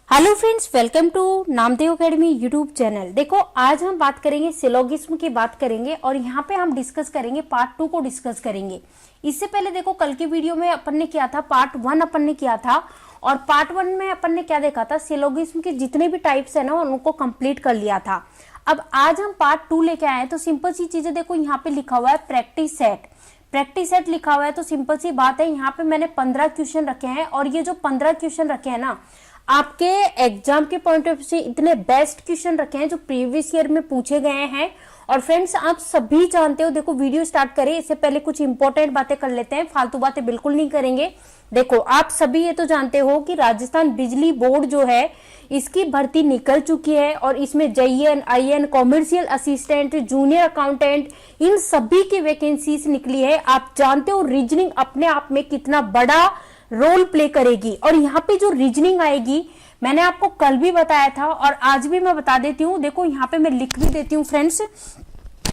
Hello friends, welcome to Namdev academy YouTube channel. देखो, आज हम बात करेंगे सिलोगिज्म की बात करेंगे और यहाँ पे हम डिस्कस करेंगे पार्ट 2 को डिस्कस करेंगे। इससे पहले देखो, कल के वीडियो में अपन ने किया था पार्ट 1 अपन ने किया था और पार्ट 1 में अपन ने क्या देखा था, सिलोगिज्म के जितने भी टाइप्स है ना उनको कंप्लीट कर लिया था। अब आज हम पार्ट 2 लेके आए हैं तो सिंपल सी चीजें देखो, यहाँ पे लिखा हुआ है प्रैक्टिस सेट। प्रैक्टिस सेट लिखा हुआ है तो सिंपल सी बात है, यहाँ पे मैंने 15 क्वेश्चन रखे हैं और ये जो 15 क्वेश्चन रखे हैं ना, आपके एग्जाम के पॉइंट ऑफ व्यू से इतने बेस्ट क्वेश्चन रखे हैं जो प्रीवियस ईयर में पूछे गए हैं। और फ्रेंड्स, आप सभी जानते हो, देखो वीडियो स्टार्ट करें इससे पहले कुछ इंपॉर्टेंट बातें कर लेते हैं, फालतू बातें बिल्कुल नहीं करेंगे। देखो, आप सभी ये तो जानते हो कि राजस्थान बिजली बोर्ड जो है इसकी भर्ती निकल चुकी है और इसमें JN, IN, commercial assistant, junior accountant, इन सभी की वैकेंसीज निकली है। आप जानते हो रीजनिंग अपने आप में कितना बड़ा रोल प्ले करेगी और यहाँ पे जो रीजनिंग आएगी मैंने आपको कल भी बताया था और आज भी मैं बता देती हूँ। देखो, यहाँ पे मैं लिख भी देती हूँ फ्रेंड्स,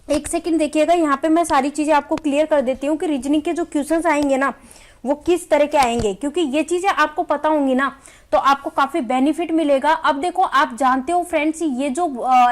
एक सेकंड देखिएगा, यहाँ पे मैं सारी चीजें आपको क्लियर कर देती हूँ कि रीजनिंग के जो क्वेश्चंस आएंगे ना वो किस तरह के आएंगे, क्योंकि ये चीजें आपको पता होंगी ना तो आपको काफी बेनिफिट मिलेगा। अब देखो, आप जानते हो फ्रेंड्स, ये जो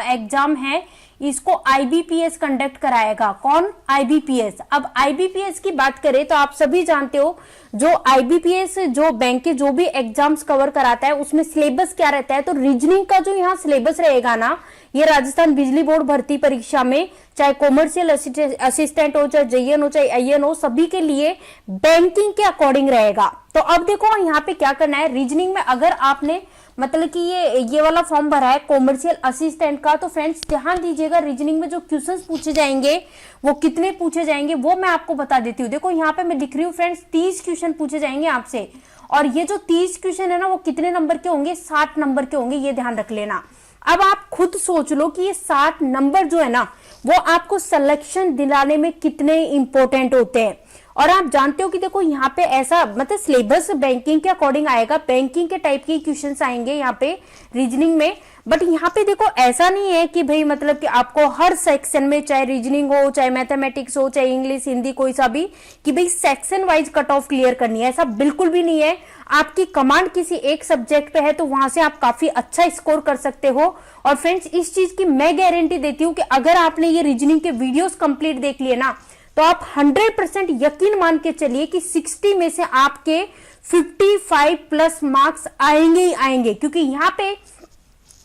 एग्जाम है इसको IBPS कंडक्ट कराएगा। कौन? IBPS। अब IBPS की बात करें तो आप सभी जानते हो, जो IBPS जो बैंक के जो भी एग्जाम्स कवर कराता है उसमें सिलेबस क्या रहता है, तो रीजनिंग का जो यहाँ सिलेबस रहेगा ना, ये राजस्थान बिजली बोर्ड भर्ती परीक्षा में चाहे कॉमर्शियल असिस्टेंट हो, चाहे JN हो, चाहे IN हो, सभी के लिए बैंकिंग के अकॉर्डिंग रहेगा। तो अब देखो यहाँ पे क्या करना है, रीजनिंग में अगर आपने मतलब कि ये वाला फॉर्म भरा है कॉमर्शियल असिस्टेंट का, तो फ्रेंड्स ध्यान दीजिएगा, रीजनिंग में जो क्वेश्चंस पूछे जाएंगे वो कितने पूछे जाएंगे वो मैं आपको बता देती हूँ। देखो, यहाँ पे मैं लिख रही हूँ फ्रेंड्स, 30 क्वेश्चन पूछे जाएंगे आपसे और ये जो 30 क्वेश्चन है ना वो कितने नंबर के होंगे? 60 नंबर के होंगे, ये ध्यान रख लेना। अब आप खुद सोच लो कि ये 60 नंबर जो है ना वो आपको सिलेक्शन दिलाने में कितने इंपॉर्टेंट होते हैं। और आप जानते हो कि देखो, यहाँ पे ऐसा मतलब सिलेबस बैंकिंग के अकॉर्डिंग आएगा, बैंकिंग के टाइप के क्वेश्चंस आएंगे यहाँ पे रीजनिंग में। बट यहाँ पे देखो, ऐसा नहीं है कि भाई मतलब कि आपको हर सेक्शन में, चाहे रीजनिंग हो, चाहे मैथमेटिक्स हो, चाहे इंग्लिश, हिंदी, कोई सा भी, कि भाई section wise cut off clear करनी है, ऐसा बिल्कुल भी नहीं है। आपकी कमांड किसी एक सब्जेक्ट पे है तो वहां से आप काफी अच्छा स्कोर कर सकते हो। और फ्रेंड्स, इस चीज की मैं गारंटी देती हूँ कि अगर आपने ये रीजनिंग के वीडियोस कंप्लीट देख लिए ना तो आप 100% यकीन मान के चलिए कि 60 में से आपके 55 प्लस मार्क्स आएंगे ही आएंगे, क्योंकि यहाँ पे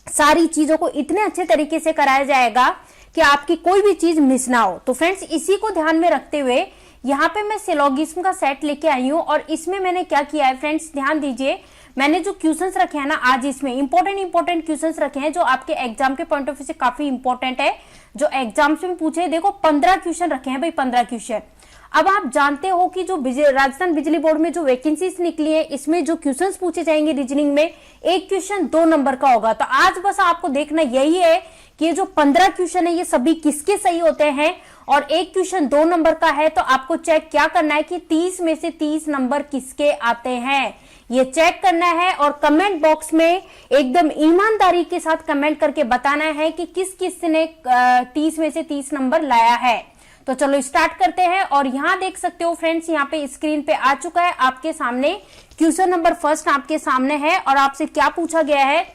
सारी चीजों को इतने अच्छे तरीके से कराया जाएगा कि आपकी कोई भी चीज मिस ना हो। तो फ्रेंड्स, इसी को ध्यान में रखते हुए यहाँ पे मैं सिलोगिज्म का सेट लेके आई हूँ और इसमें मैंने क्या किया है फ्रेंड्स, ध्यान दीजिए, मैंने जो क्वेश्चंस रखे हैं ना आज इसमें इंपॉर्टेंट क्वेश्चंस रखे हैं जो आपके एग्जाम के पॉइंट ऑफ व्यू से काफी इंपॉर्टेंट है, जो एग्जाम्स में पूछे। देखो, 15 क्वेश्चन रखे हैं भाई, 15 क्वेश्चन। अब आप जानते हो कि जो राजस्थान बिजली बोर्ड में जो वैकेंसीज निकली है इसमें जो क्वेश्चंस पूछे जाएंगे रीजनिंग में, एक क्वेश्चन 2 नंबर का होगा। तो आज बस आपको देखना यही है कि ये जो 15 क्वेश्चन है ये सभी किसके सही होते हैं और एक क्वेश्चन 2 नंबर का है, तो आपको चेक क्या करना है कि 30 में से 30 नंबर किसके आते हैं, ये चेक करना है और कमेंट बॉक्स में एकदम ईमानदारी के साथ कमेंट करके बताना है कि किस किस ने 30 में से 30 नंबर लाया है। तो चलो स्टार्ट करते हैं। और यहाँ देख सकते हो फ्रेंड्स, यहाँ पे स्क्रीन पे आ चुका है आपके सामने क्वेश्चन नंबर फर्स्ट आपके सामने है और आपसे क्या पूछा गया है।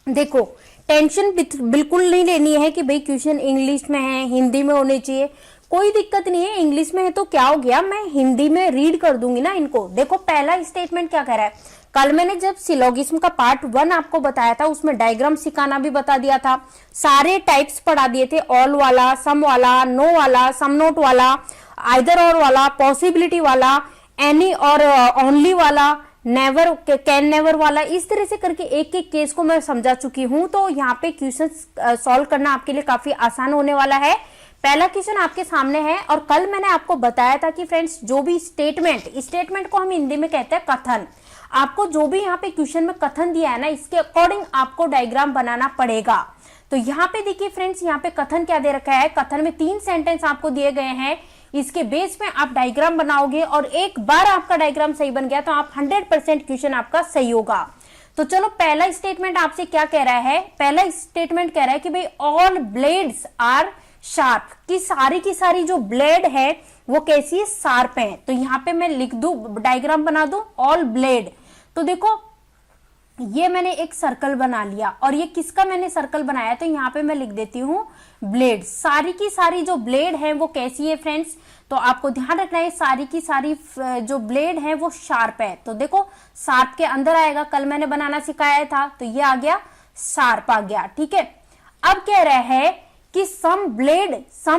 देखो, टेंशन बिल्कुल नहीं लेनी है कि भाई क्वेश्चन इंग्लिश में है, हिंदी में होने चाहिए, कोई दिक्कत नहीं है। इंग्लिश में है तो क्या हो गया, मैं हिंदी में रीड कर दूंगी ना इनको। देखो, पहला स्टेटमेंट क्या कह रहा है, कल मैंने जब सिलोगिज्म का पार्ट 1 आपको बताया था उसमें डायग्राम सिखाना भी बता दिया था, सारे टाइप्स पढ़ा दिए थे, ऑल वाला, सम वाला, नो वाला, सम नोट वाला, आइदर और वाला, पॉसिबिलिटी वाला, एनी और ओनली वाला, नेवर, कैन नेवर वाला, इस तरह से करके एक एक केस को मैं समझा चुकी हूं। तो यहाँ पे क्वेश्चन सॉल्व करना आपके लिए काफी आसान होने वाला है। पहला क्वेश्चन आपके सामने है और कल मैंने आपको बताया था कि फ्रेंड्स, जो भी स्टेटमेंट को हम हिंदी में कहते हैं कथन, आपको जो भी यहाँ पे क्वेश्चन में कथन दिया है ना इसके अकॉर्डिंग आपको डायग्राम बनाना पड़ेगा। तो यहाँ पे देखिए फ्रेंड्स, यहाँ पे कथन क्या दे रखा है, कथन में 3 सेंटेंस आपको दिए गए हैं, इसके बेस में आप डायग्राम बनाओगे और एक बार आपका डायग्राम सही बन गया तो आप 100% क्वेश्चन आपका सही होगा। तो चलो, पहला स्टेटमेंट आपसे क्या कह रहा है, पहला स्टेटमेंट कह रहा है कि भाई ऑल ब्लेड्स आर शार्प, की सारी जो ब्लेड है वो कैसी है, शार्प है। तो यहाँ पे मैं लिख दूं, डायग्राम बना दूं, ऑल ब्लेड। तो देखो, ये मैंने एक सर्कल बना लिया, और ये किसका मैंने सर्कल बनाया, तो यहाँ पे मैं लिख देती हूँ ब्लेड। सारी की सारी जो ब्लेड है वो कैसी है फ्रेंड्स, तो आपको ध्यान रखना है सारी की सारी जो ब्लेड है वो शार्प है। तो देखो शार्प के अंदर आएगा, कल मैंने बनाना सिखाया था, तो ये आ गया शार्प आ गया, ठीक है। अब कह रहा है कि सम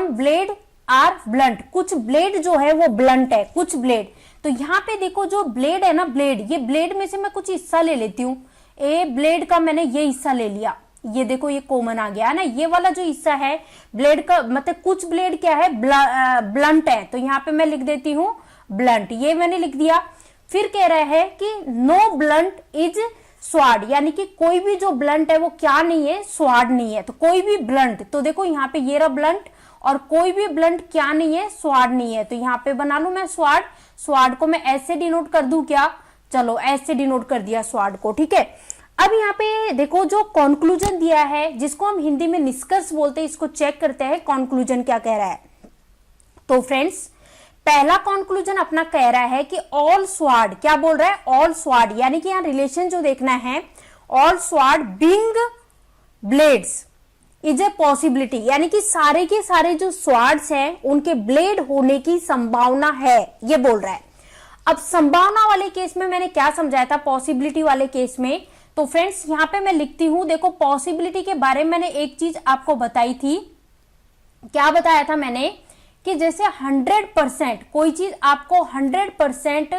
ब्लेड आर ब्लंट, कुछ ब्लेड जो है वो ब्लंट है, कुछ ब्लेड। तो यहाँ पे देखो जो ब्लेड है ना, ब्लेड, ये ब्लेड में से मैं कुछ हिस्सा ले लेती हूँ। ए ब्लेड का मैंने ये हिस्सा ले लिया, ये देखो ये कॉमन आ गया ना, ये वाला जो हिस्सा है ब्लेड का, मतलब कुछ ब्लेड क्या है, ब्लंट है, तो यहाँ पे मैं लिख देती हूँ ब्लंट, ये मैंने लिख दिया। फिर कह रहा है कि नो ब्लंट इज स्वाड, यानी कि कोई भी जो ब्लंट है वो क्या नहीं है, स्वाड नहीं है। तो कोई भी ब्लंट, तो देखो यहाँ पे ये रहा ब्लंट, और कोई भी ब्लंट क्या नहीं है, स्वाड नहीं है। तो यहाँ पे बना लू मैं स्वाड, स्वाड को मैं ऐसे डिनोट कर दूं क्या, चलो ऐसे डिनोट कर दिया स्वाड को, ठीक है। अब यहाँ पे देखो जो कंक्लूजन दिया है, जिसको हम हिंदी में निष्कर्ष बोलते हैं, इसको चेक करते हैं कंक्लूजन क्या कह रहा है। तो फ्रेंड्स पहला कंक्लूजन अपना कह रहा है कि ऑल स्वाड, क्या बोल रहा है, ऑल स्वाड, यानी कि यहाँ रिलेशन जो देखना है, all स्वाड being blades is a possibility, यानी कि सारे के सारे जो स्वाड्स हैं उनके ब्लेड होने की संभावना है, ये बोल रहा है। अब संभावना वाले केस में मैंने क्या समझाया था, पॉसिबिलिटी वाले केस में, तो फ्रेंड्स यहाँ पे मैं लिखती हूं, देखो पॉसिबिलिटी के बारे में मैंने एक चीज आपको बताई थी, क्या बताया था मैंने, कि जैसे 100% कोई चीज आपको 100%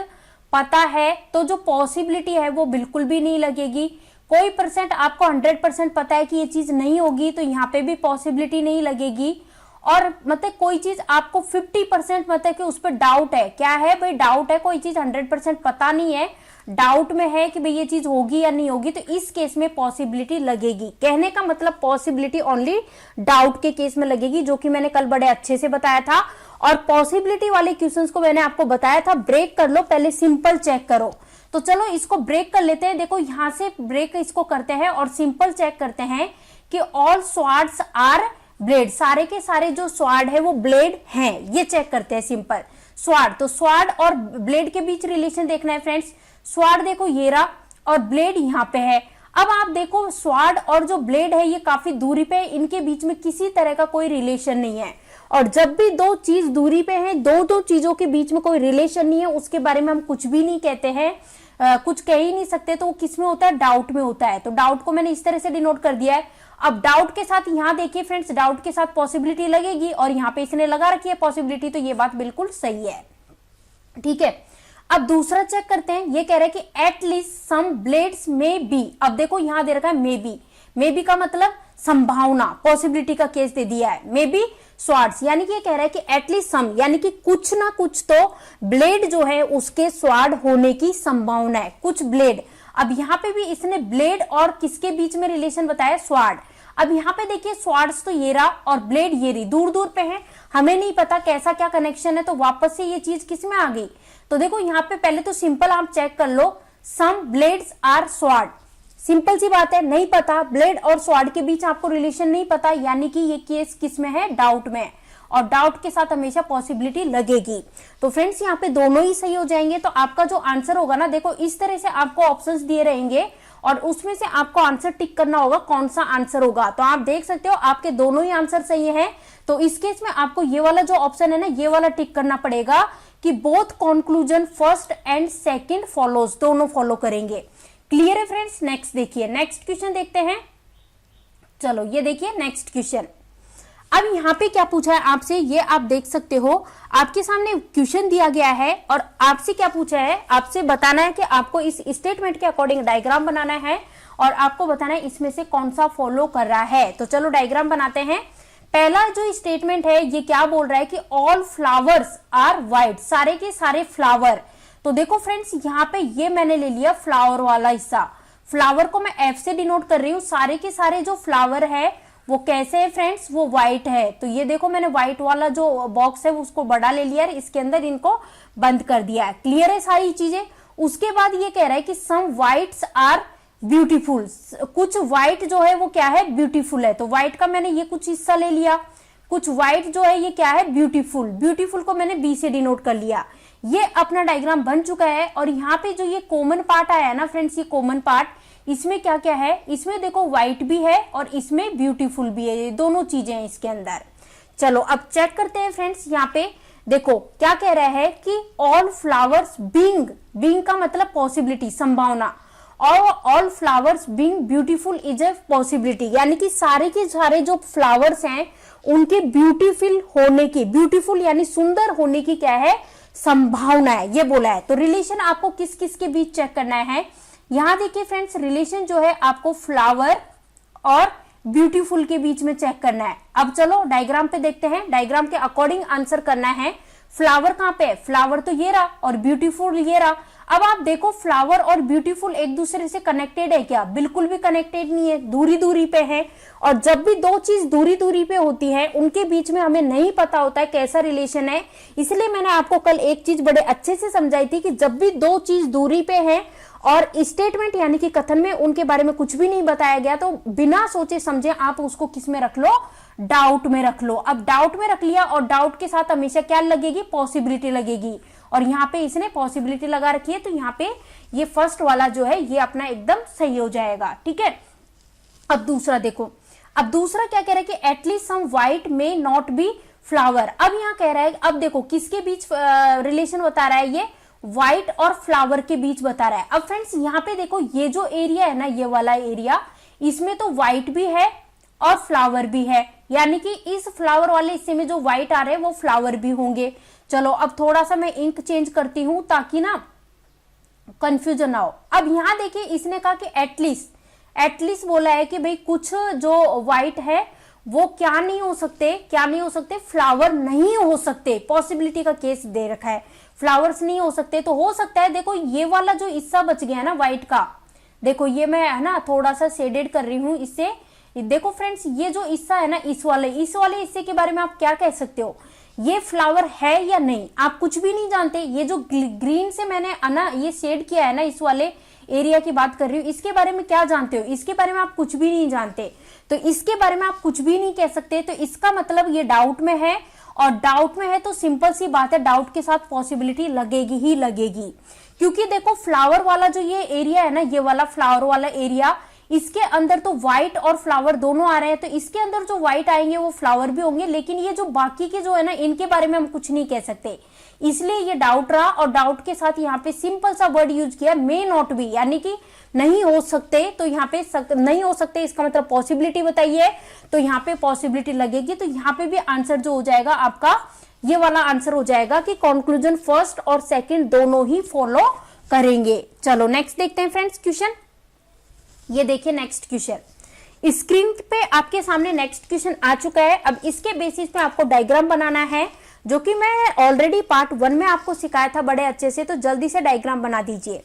पता है तो जो पॉसिबिलिटी है वो बिल्कुल भी नहीं लगेगी। कोई परसेंट आपको 100% पता है कि ये चीज नहीं होगी, तो यहाँ पे भी पॉसिबिलिटी नहीं लगेगी। और मतलब कोई चीज आपको 50% मतलब कि उस पर डाउट है, क्या है भाई, डाउट है, कोई चीज 100% पता नहीं है, डाउट में है कि भाई ये चीज होगी या नहीं होगी, तो इस केस में पॉसिबिलिटी लगेगी। कहने का मतलब पॉसिबिलिटी ओनली डाउट के केस में लगेगी, जो कि मैंने कल बड़े अच्छे से बताया था। और पॉसिबिलिटी वाले क्वेश्चंस को मैंने आपको बताया था, ब्रेक कर लो, पहले सिंपल चेक करो। तो चलो इसको ब्रेक कर लेते हैं, देखो यहां से ब्रेक इसको करते हैं और सिंपल चेक करते हैं कि ऑल स्वाड्स आर ब्लेड, सारे के सारे जो स्वाड है वो ब्लेड हैं, ये चेक करते हैं सिंपल। स्वाड, तो स्वाड और ब्लेड के बीच रिलेशन देखना है फ्रेंड्स। स्वाड देखो ये रहा और ब्लेड यहाँ पे है। अब आप देखो स्वाड और जो ब्लेड है ये काफी दूरी पे है, इनके बीच में किसी तरह का कोई रिलेशन नहीं है। और जब भी दो चीज दूरी पे है, दो चीजों के बीच में कोई रिलेशन नहीं है, उसके बारे में हम कुछ भी नहीं कहते हैं, कुछ कह ही नहीं सकते, तो वो किस में होता है, डाउट में होता है। तो डाउट को मैंने इस तरह से डिनोट कर दिया है। अब डाउट के साथ यहाँ देखिए फ्रेंड्स, डाउट के साथ पॉसिबिलिटी लगेगी और यहाँ पे इसने लगा रखी है पॉसिबिलिटी, तो ये बात बिल्कुल सही है, ठीक है। अब दूसरा चेक करते हैं, ये कह रहा है कि at least some blades may be. अब देखो यहां दे रखा है मे बी का मतलब संभावना, पॉसिबिलिटी का केस दे दिया है, मे बी स्वाड्स, यानी कि ये कह रहा है कि एटलीस्ट सम, यानी कि कुछ ना कुछ तो ब्लेड जो है उसके स्वाड होने की संभावना है, कुछ ब्लेड। अब यहाँ पे भी इसने ब्लेड और किसके बीच में रिलेशन बताया, स्वाड। अब यहाँ पे देखिए स्वाड्स तो ये रहा और ब्लेड ये रही, दूर दूर पे है, हमें नहीं पता कैसा क्या कनेक्शन है, तो वापस से ये चीज किस में आ गई। तो देखो यहाँ पे पहले तो सिंपल आप चेक कर लो, सम ब्लेड्स आर स्वाड, सिंपल सी बात है, नहीं पता, ब्लेड और स्वाड के बीच आपको रिलेशन नहीं पता, यानी कि ये केस किस में है, डाउट में, और डाउट के साथ हमेशा पॉसिबिलिटी लगेगी। तो फ्रेंड्स यहाँ पे दोनों ही सही हो जाएंगे, तो आपका जो आंसर होगा ना, देखो इस तरह से आपको ऑप्शंस दिए रहेंगे और उसमें से आपको आंसर टिक करना होगा कौन सा आंसर होगा। तो आप देख सकते हो आपके दोनों ही आंसर सही है, तो इस केस में आपको ये वाला जो ऑप्शन है ना, ये वाला टिक करना पड़ेगा कि both conclusion first and second follows, दोनों फॉलो करेंगे। क्लियर है फ्रेंड्स। नेक्स्ट देखिए, नेक्स्ट क्वेश्चन देखते हैं। चलो ये देखिए नेक्स्ट क्वेश्चन। अब यहाँ पे क्या पूछा है आपसे, ये आप देख सकते हो, आपके सामने क्वेश्चन दिया गया है और आपसे क्या पूछा है, आपसे बताना है कि आपको इस स्टेटमेंट के अकॉर्डिंग डायग्राम बनाना है और आपको बताना है इसमें से कौन सा फॉलो कर रहा है। तो चलो डायग्राम बनाते हैं। पहला जो स्टेटमेंट है ये क्या बोल रहा है कि ऑल फ्लावर्स आर वाइट, सारे के सारे फ्लावर। तो देखो फ्रेंड्स यहाँ पे ये मैंने ले लिया फ्लावर वाला हिस्सा, फ्लावर को मैं एफ से डिनोट कर रही हूँ। सारे के सारे जो फ्लावर है वो कैसे है फ्रेंड्स, वो व्हाइट है। तो ये देखो मैंने व्हाइट वाला जो बॉक्स है उसको बड़ा ले लिया है, इसके अंदर इनको बंद कर दिया है। क्लियर है सारी चीजें। उसके बाद ये कह रहा है कि सम व्हाइट्स आर ब्यूटीफुल, कुछ व्हाइट जो है वो क्या है, ब्यूटीफुल है। तो व्हाइट का मैंने ये कुछ हिस्सा ले लिया, कुछ व्हाइट जो है ये क्या है, ब्यूटीफुल। ब्यूटीफुल को मैंने बी से डिनोट कर लिया। ये अपना डायग्राम बन चुका है और यहाँ पे जो ये कॉमन पार्ट आया है ना फ्रेंड्स, ये कॉमन पार्ट, इसमें क्या क्या है, इसमें देखो व्हाइट भी है और इसमें ब्यूटीफुल भी है, ये दोनों चीजें हैं इसके अंदर। चलो अब चेक करते हैं फ्रेंड्स, यहाँ पे देखो क्या कह रहा है कि ऑल फ्लावर्स बीइंग, बीइंग का मतलब पॉसिबिलिटी, संभावना, और all flowers being beautiful is a possibility, यानी कि सारे के सारे जो फ्लावर्स हैं उनके ब्यूटीफुल होने की, ब्यूटीफुल यानी सुंदर होने की क्या है, संभावना है, ये बोला है। तो रिलेशन आपको किस किस के बीच चेक करना है, यहां देखिए फ्रेंड्स, रिलेशन जो है आपको फ्लावर और ब्यूटीफुल के बीच में चेक करना है। अब चलो डायग्राम पे देखते हैं, डायग्राम के अकॉर्डिंग आंसर करना है। फ्लावर कहां पे है, फ्लावर तो ये रहा और ब्यूटीफुल ये रहा। अब आप देखो फ्लावर और ब्यूटीफुल एक दूसरे से कनेक्टेड है क्या, बिल्कुल भी कनेक्टेड नहीं है, दूरी दूरी पे है। और जब भी दो चीज दूरी दूरी पे होती है उनके बीच में हमें नहीं पता होता है कैसा रिलेशन है। इसलिए मैंने आपको कल एक चीज बड़े अच्छे से समझाई थी कि जब भी दो चीज दूरी पे है और स्टेटमेंट यानी कि कथन में उनके बारे में कुछ भी नहीं बताया गया, तो बिना सोचे समझे आप उसको किस में रख लो, डाउट में रख लो। अब डाउट में रख लिया और डाउट के साथ हमेशा क्या लगेगी, पॉसिबिलिटी लगेगी, और यहाँ पे इसने पॉसिबिलिटी लगा रखी है, तो यहाँ पे ये फर्स्ट वाला जो है ये अपना एकदम सही हो जाएगा। ठीक है, अब दूसरा देखो, अब दूसरा क्या कह रहा है कि at least some white may not be flower. अब यहाँ कह रहा है, अब देखो किसके बीच रिलेशन बता रहा है, ये व्हाइट और फ्लावर के बीच बता रहा है। अब फ्रेंड्स यहाँ पे देखो ये जो एरिया है ना, ये वाला एरिया, इसमें तो व्हाइट भी है और फ्लावर भी है, यानी कि इस फ्लावर वाले हिस्से में जो व्हाइट आ रहे हैं वो फ्लावर भी होंगे। चलो अब थोड़ा सा मैं इंक चेंज करती हूं ताकि ना कंफ्यूजन ना हो। अब यहां देखिए इसने कहा कि एटलीस्ट, एटलीस्ट बोला है कि भाई कुछ जो व्हाइट है वो क्या नहीं हो सकते, क्या नहीं हो सकते, फ्लावर नहीं हो सकते, पॉसिबिलिटी का केस दे रखा है, फ्लावर्स नहीं हो सकते। तो हो सकता है, देखो ये वाला जो हिस्सा बच गया है ना व्हाइट का, देखो ये मैं है ना थोड़ा सा शेडेड कर रही हूं इससे, देखो फ्रेंड्स ये जो हिस्सा है ना, इस वाले हिस्से के बारे में आप क्या कह सकते हो, ये फ्लावर है या नहीं, आप कुछ भी नहीं जानते। ये जो ग्रीन से मैंने ना ये शेड किया है ना, इस वाले एरिया की बात कर रही हूँ, इसके बारे में क्या जानते हो, इसके बारे में आप कुछ भी नहीं जानते, तो इसके बारे में आप कुछ भी नहीं कह सकते। तो इसका मतलब ये डाउट में है, और डाउट में है तो सिंपल सी बात है, डाउट के साथ पॉसिबिलिटी लगेगी ही लगेगी, क्योंकि देखो फ्लावर वाला जो ये एरिया है ना, ये वाला फ्लावर वाला एरिया, इसके अंदर तो व्हाइट और फ्लावर दोनों आ रहे हैं, तो इसके अंदर जो व्हाइट आएंगे वो फ्लावर भी होंगे, लेकिन ये जो बाकी के जो है ना, इनके बारे में हम कुछ नहीं कह सकते, इसलिए ये डाउट रहा। और डाउट के साथ यहाँ पे सिंपल सा वर्ड यूज किया, मे नॉट बी, यानी कि नहीं हो सकते। तो यहाँ पे नहीं हो सकते इसका मतलब पॉसिबिलिटी बताइए, तो यहाँ पे पॉसिबिलिटी लगेगी। तो यहाँ पे भी आंसर जो हो जाएगा आपका ये वाला आंसर हो जाएगा कि कंक्लूजन फर्स्ट और सेकंड दोनों ही फॉलो करेंगे। चलो नेक्स्ट देखते हैं फ्रेंड्स क्वेश्चन। ये देखिए नेक्स्ट क्वेश्चन स्क्रीन पे आपके सामने नेक्स्ट क्वेश्चन आ चुका है। अब इसके बेसिस पे आपको डायग्राम बनाना है, जो कि मैं ऑलरेडी पार्ट 1 में आपको सिखाया था बड़े अच्छे से, तो जल्दी से डायग्राम बना दीजिए।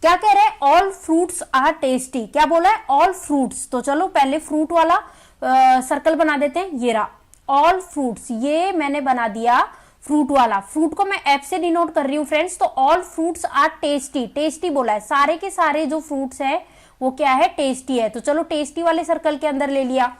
क्या कह रहा है, ऑल फ्रूट्स आर टेस्टी, क्या बोला है, ऑल फ्रूट्स। तो चलो पहले फ्रूट वाला सर्कल बना देते हैं, ये रहा ऑल फ्रूट्स, ये मैंने बना दिया फ्रूट वाला, फ्रूट को मैं एफ से डिनोट कर रही हूँ फ्रेंड्स। तो all fruits are tasty, tasty बोला है, सारे के सारे जो फ्रूट्स है वो क्या है, टेस्टी है। तो चलो टेस्टी वाले सर्कल के अंदर ले लिया,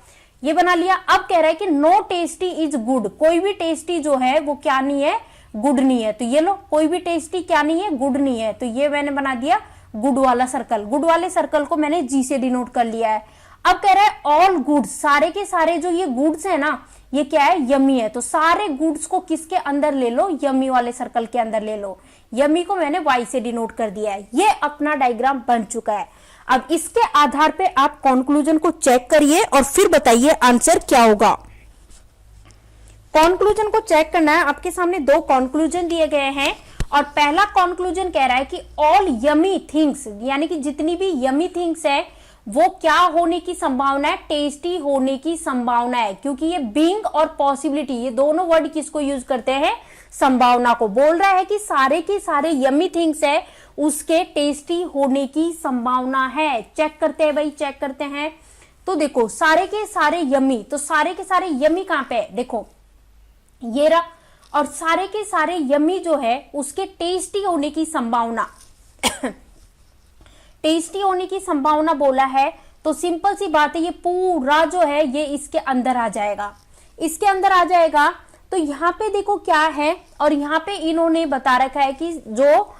ये बना लिया। अब कह रहा है कि नो टेस्टी इज गुड, कोई भी टेस्टी जो है वो क्या नहीं है, गुड नहीं है। तो ये लो, कोई भी टेस्टी क्या नहीं है, गुड नहीं है। तो ये मैंने बना दिया गुड वाला सर्कल, गुड वाले सर्कल को मैंने जी से डिनोट कर लिया है। अब कह रहा है ऑल गुड्स, सारे के सारे जो ये गुड्स है ना, ये क्या है, यमी है। तो सारे गुड्स को किसके अंदर ले लो, यमी वाले सर्कल के अंदर ले लो। यमी को मैंने वाई से डिनोट कर दिया है। ये अपना डायग्राम बन चुका है। अब इसके आधार पे आप कंक्लूजन को चेक करिए और फिर बताइए आंसर क्या होगा। कंक्लूजन को चेक करना है, आपके सामने दो कंक्लूजन दिए गए हैं, और पहला कंक्लूजन कह रहा है कि ऑल यमी थिंग्स, यानी कि जितनी भी यमी थिंग्स है वो क्या होने की संभावना है, टेस्टी होने की संभावना है। क्योंकि ये बीइंग और पॉसिबिलिटी, ये दोनों वर्ड किसको यूज करते हैं, संभावना को। बोल रहा है कि सारे के सारे यमी थिंग्स है उसके टेस्टी होने की संभावना है। चेक करते हैं भाई, चेक करते हैं। तो देखो सारे के सारे यमी, तो सारे के सारे यमी कहां पे है, देखो ये रहा, और सारे के सारे यमी जो है उसके टेस्टी होने की संभावना टेस्टी होने की संभावना बोला है, तो सिंपल सी बात है, ये पूरा जो है ये इसके अंदर आ जाएगा, इसके अंदर आ जाएगा। तो यहाँ पे देखो क्या है, और यहाँ पे इन्होंने बता रखा है कि जो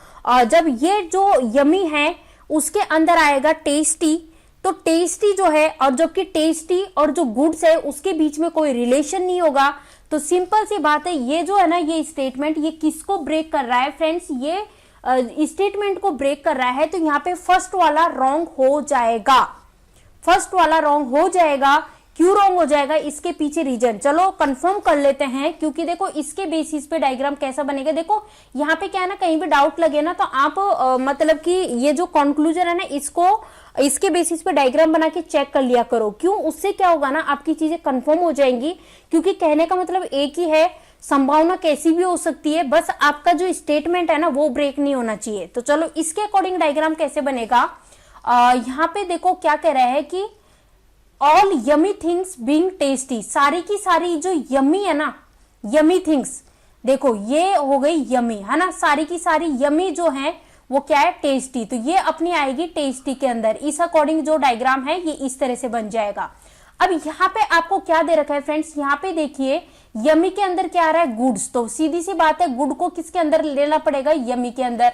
जब ये जो यमी है उसके अंदर आएगा टेस्टी। तो टेस्टी जो है, और जबकि टेस्टी और जो गुड्स है उसके बीच में कोई रिलेशन नहीं होगा। तो सिंपल सी बात है, ये जो है ना, ये स्टेटमेंट ये किसको ब्रेक कर रहा है फ्रेंड्स, ये स्टेटमेंट को ब्रेक कर रहा है। तो यहाँ पे फर्स्ट वाला रॉन्ग हो जाएगा, फर्स्ट वाला रॉन्ग हो जाएगा। क्यों रॉन्ग हो जाएगा, इसके पीछे रीजन चलो कंफर्म कर लेते हैं, क्योंकि देखो इसके बेसिस पे डायग्राम कैसा बनेगा। देखो यहाँ पे क्या है ना, कहीं भी डाउट लगे ना तो आप मतलब कि ये जो कंक्लूजन है ना, इसको इसके बेसिस पे डायग्राम बना के चेक कर लिया करो। क्यों, उससे क्या होगा ना, आपकी चीजें कंफर्म हो जाएंगी। क्योंकि कहने का मतलब एक ही है, संभावना कैसी भी हो सकती है, बस आपका जो स्टेटमेंट है ना वो ब्रेक नहीं होना चाहिए। तो चलो इसके अकॉर्डिंग डायग्राम कैसे बनेगा। यहाँ पे देखो क्या कह रहा है कि all yummy things being tasty, सारी की सारी जो यमी है ना, यमी थिंग्स, देखो ये हो गई यमी है ना, सारी की सारी यमी जो है वो क्या है, टेस्टी। तो ये अपनी आएगी टेस्टी के अंदर। इस अकॉर्डिंग जो डायग्राम है ये इस तरह से बन जाएगा। अब यहाँ पे आपको क्या दे रखा है फ्रेंड्स, यहाँ पे देखिए यमी के अंदर क्या आ रहा है, गुड्स। तो सीधी सी बात है, गुड को किसके अंदर लेना पड़ेगा, यमी के अंदर।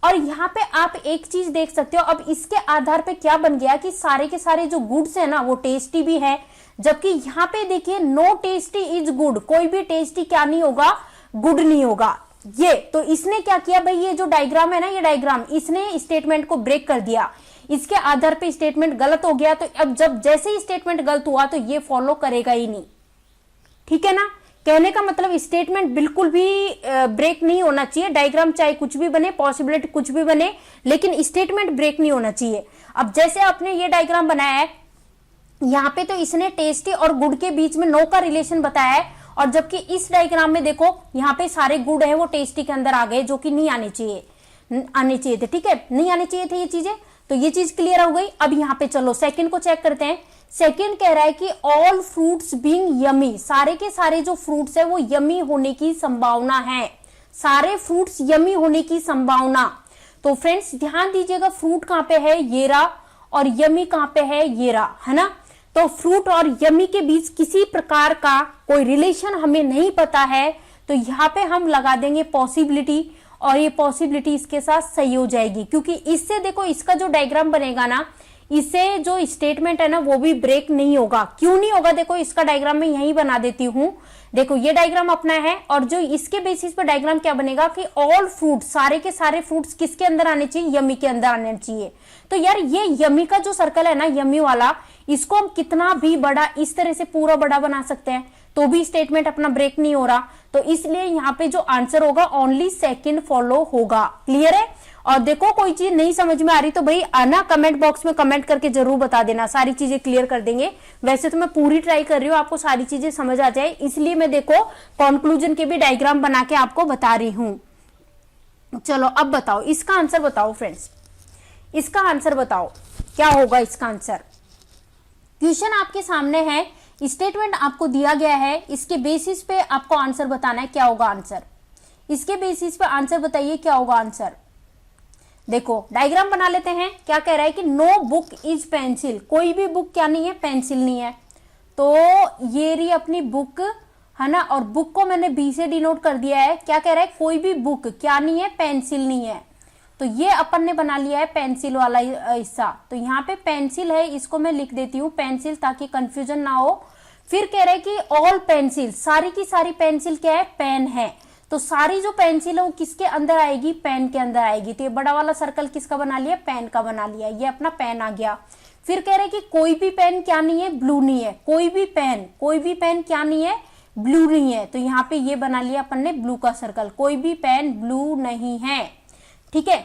और यहाँ पे आप एक चीज देख सकते हो, अब इसके आधार पे क्या बन गया कि सारे के सारे जो गुड्स है ना वो टेस्टी भी है। जबकि यहाँ पे देखिए नो टेस्टी इज गुड, कोई भी टेस्टी क्या नहीं होगा, गुड नहीं होगा। ये तो इसने क्या किया भाई, ये जो डायग्राम है ना, ये डायग्राम इसने स्टेटमेंट को ब्रेक कर दिया। इसके आधार पे स्टेटमेंट गलत हो गया। तो अब जब जैसे ही स्टेटमेंट गलत हुआ तो ये फॉलो करेगा ही नहीं, ठीक है ना। कहने का मतलब स्टेटमेंट बिल्कुल भी ब्रेक नहीं होना चाहिए। डायग्राम चाहे कुछ भी बने, पॉसिबिलिटी कुछ भी बने, लेकिन स्टेटमेंट ब्रेक नहीं होना चाहिए। अब जैसे आपने ये डायग्राम बनाया है, यहाँ पे तो इसने टेस्टी और गुड के बीच में नो का रिलेशन बताया है, और जबकि इस डायग्राम में देखो यहाँ पे सारे गुड है वो टेस्टी के अंदर आ गए, जो कि नहीं आने चाहिए थे, ठीक है, नहीं आने चाहिए थे ये चीजें। तो ये चीज क्लियर हो गई। अब यहाँ पे चलो सेकंड को चेक करते हैं। सेकंड कह रहा है कि ऑल फ्रूट्स बीइंग यमी, सारे के सारे जो फ्रूट्स है वो यमी होने की संभावना है, सारे फ्रूट्स यमी होने की संभावना। तो फ्रेंड्स ध्यान दीजिएगा, फ्रूट कहां पे है, ये रहा, और यमी कहां पे है, ये रहा, है ना। तो फ्रूट और यमी के बीच किसी प्रकार का कोई रिलेशन हमें नहीं पता है, तो यहाँ पे हम लगा देंगे पॉसिबिलिटी, और ये पॉसिबिलिटी इसके साथ सही हो जाएगी। क्योंकि इससे देखो इसका जो डायग्राम बनेगा ना, इससे जो स्टेटमेंट है ना वो भी ब्रेक नहीं होगा। क्यों नहीं होगा, देखो इसका डायग्राम मैं यही बना देती हूं। देखो ये डायग्राम अपना है, और जो इसके बेसिस पर डायग्राम क्या बनेगा कि ऑल फ्रूट, सारे के सारे फ्रूट्स किसके अंदर आने चाहिए, यमी के अंदर आने चाहिए। तो यार ये यमी का जो सर्कल है ना, यमी वाला, इसको हम कितना भी बड़ा इस तरह से पूरा बड़ा बना सकते हैं, तो भी स्टेटमेंट अपना ब्रेक नहीं हो रहा। तो इसलिए यहाँ पे जो आंसर होगा ओनली सेकंड फॉलो होगा। क्लियर है। और देखो कोई चीज नहीं समझ में आ रही तो भाई आना कमेंट बॉक्स में कमेंट करके जरूर बता देना, सारी चीजें क्लियर कर देंगे। वैसे तो मैं पूरी ट्राई कर रही हूँ आपको सारी चीजें समझ आ जाए, इसलिए मैं देखो कंक्लूजन के भी डायग्राम बना के आपको बता रही हूँ। चलो अब बताओ इसका आंसर बताओ फ्रेंड्स, इसका आंसर बताओ क्या होगा इसका आंसर। क्वेश्चन आपके सामने है, स्टेटमेंट आपको दिया गया है, इसके बेसिस पे आपको आंसर बताना है क्या होगा आंसर। इसके बेसिस पे आंसर बताइए क्या होगा आंसर। देखो डायग्राम बना लेते हैं। क्या कह रहा है कि नो बुक इज पेंसिल, कोई भी बुक क्या नहीं है, पेंसिल नहीं है। तो ये रही अपनी बुक, है ना, और बुक को मैंने बी से डिनोट कर दिया है। क्या कह रहा है, कोई भी बुक क्या नहीं है, पेंसिल नहीं है। तो ये अपन ने बना लिया है पेंसिल वाला हिस्सा। तो यहाँ पे पेंसिल है, इसको मैं लिख देती हूँ पेंसिल, ताकि कंफ्यूजन ना हो। फिर कह रहे हैं कि ऑल पेंसिल, सारी की सारी पेंसिल क्या है, पेन है। तो सारी जो पेंसिल है वो किसके अंदर आएगी, पेन के अंदर आएगी। तो ये बड़ा वाला सर्कल किसका बना लिया, पेन का बना लिया, ये अपना पेन आ गया। फिर कह रहे हैं कि कोई भी पेन क्या नहीं है, ब्लू नहीं है। कोई भी पेन क्या नहीं है, ब्लू नहीं है। तो यहाँ पे ये बना लिया अपन ने ब्लू का सर्कल, कोई भी पेन ब्लू नहीं है। ठीक है,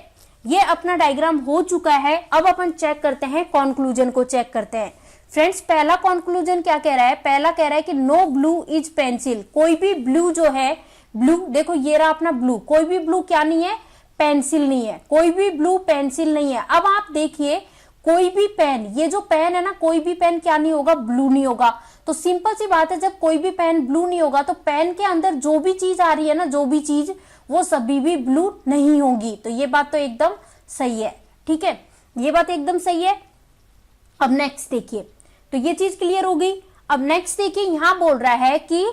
ये अपना डायग्राम हो चुका है। अब अपन चेक करते हैं, कंक्लूजन को चेक करते हैं। फ्रेंड्स पहला कंक्लूजन क्या कह रहा है, पहला कह रहा है कि नो ब्लू इज पेंसिल, कोई भी ब्लू जो है, ब्लू देखो ये रहा अपना ब्लू, कोई भी ब्लू क्या नहीं है, पेंसिल नहीं है। कोई भी ब्लू पेंसिल नहीं है। अब आप देखिए कोई भी पेन, ये जो पेन है ना, कोई भी पेन क्या नहीं होगा, ब्लू नहीं होगा। तो सिंपल सी बात है, जब कोई भी पेन ब्लू नहीं होगा तो पेन के अंदर जो भी चीज आ रही है ना, जो भी चीज, वो सभी भी ब्लू नहीं होगी। तो ये बात तो एकदम सही है। ठीक है, ये बात एकदम सही है। अब नेक्स्ट देखिए, तो ये चीज क्लियर हो गई। अब नेक्स्ट देखिए, यहां बोल रहा है कि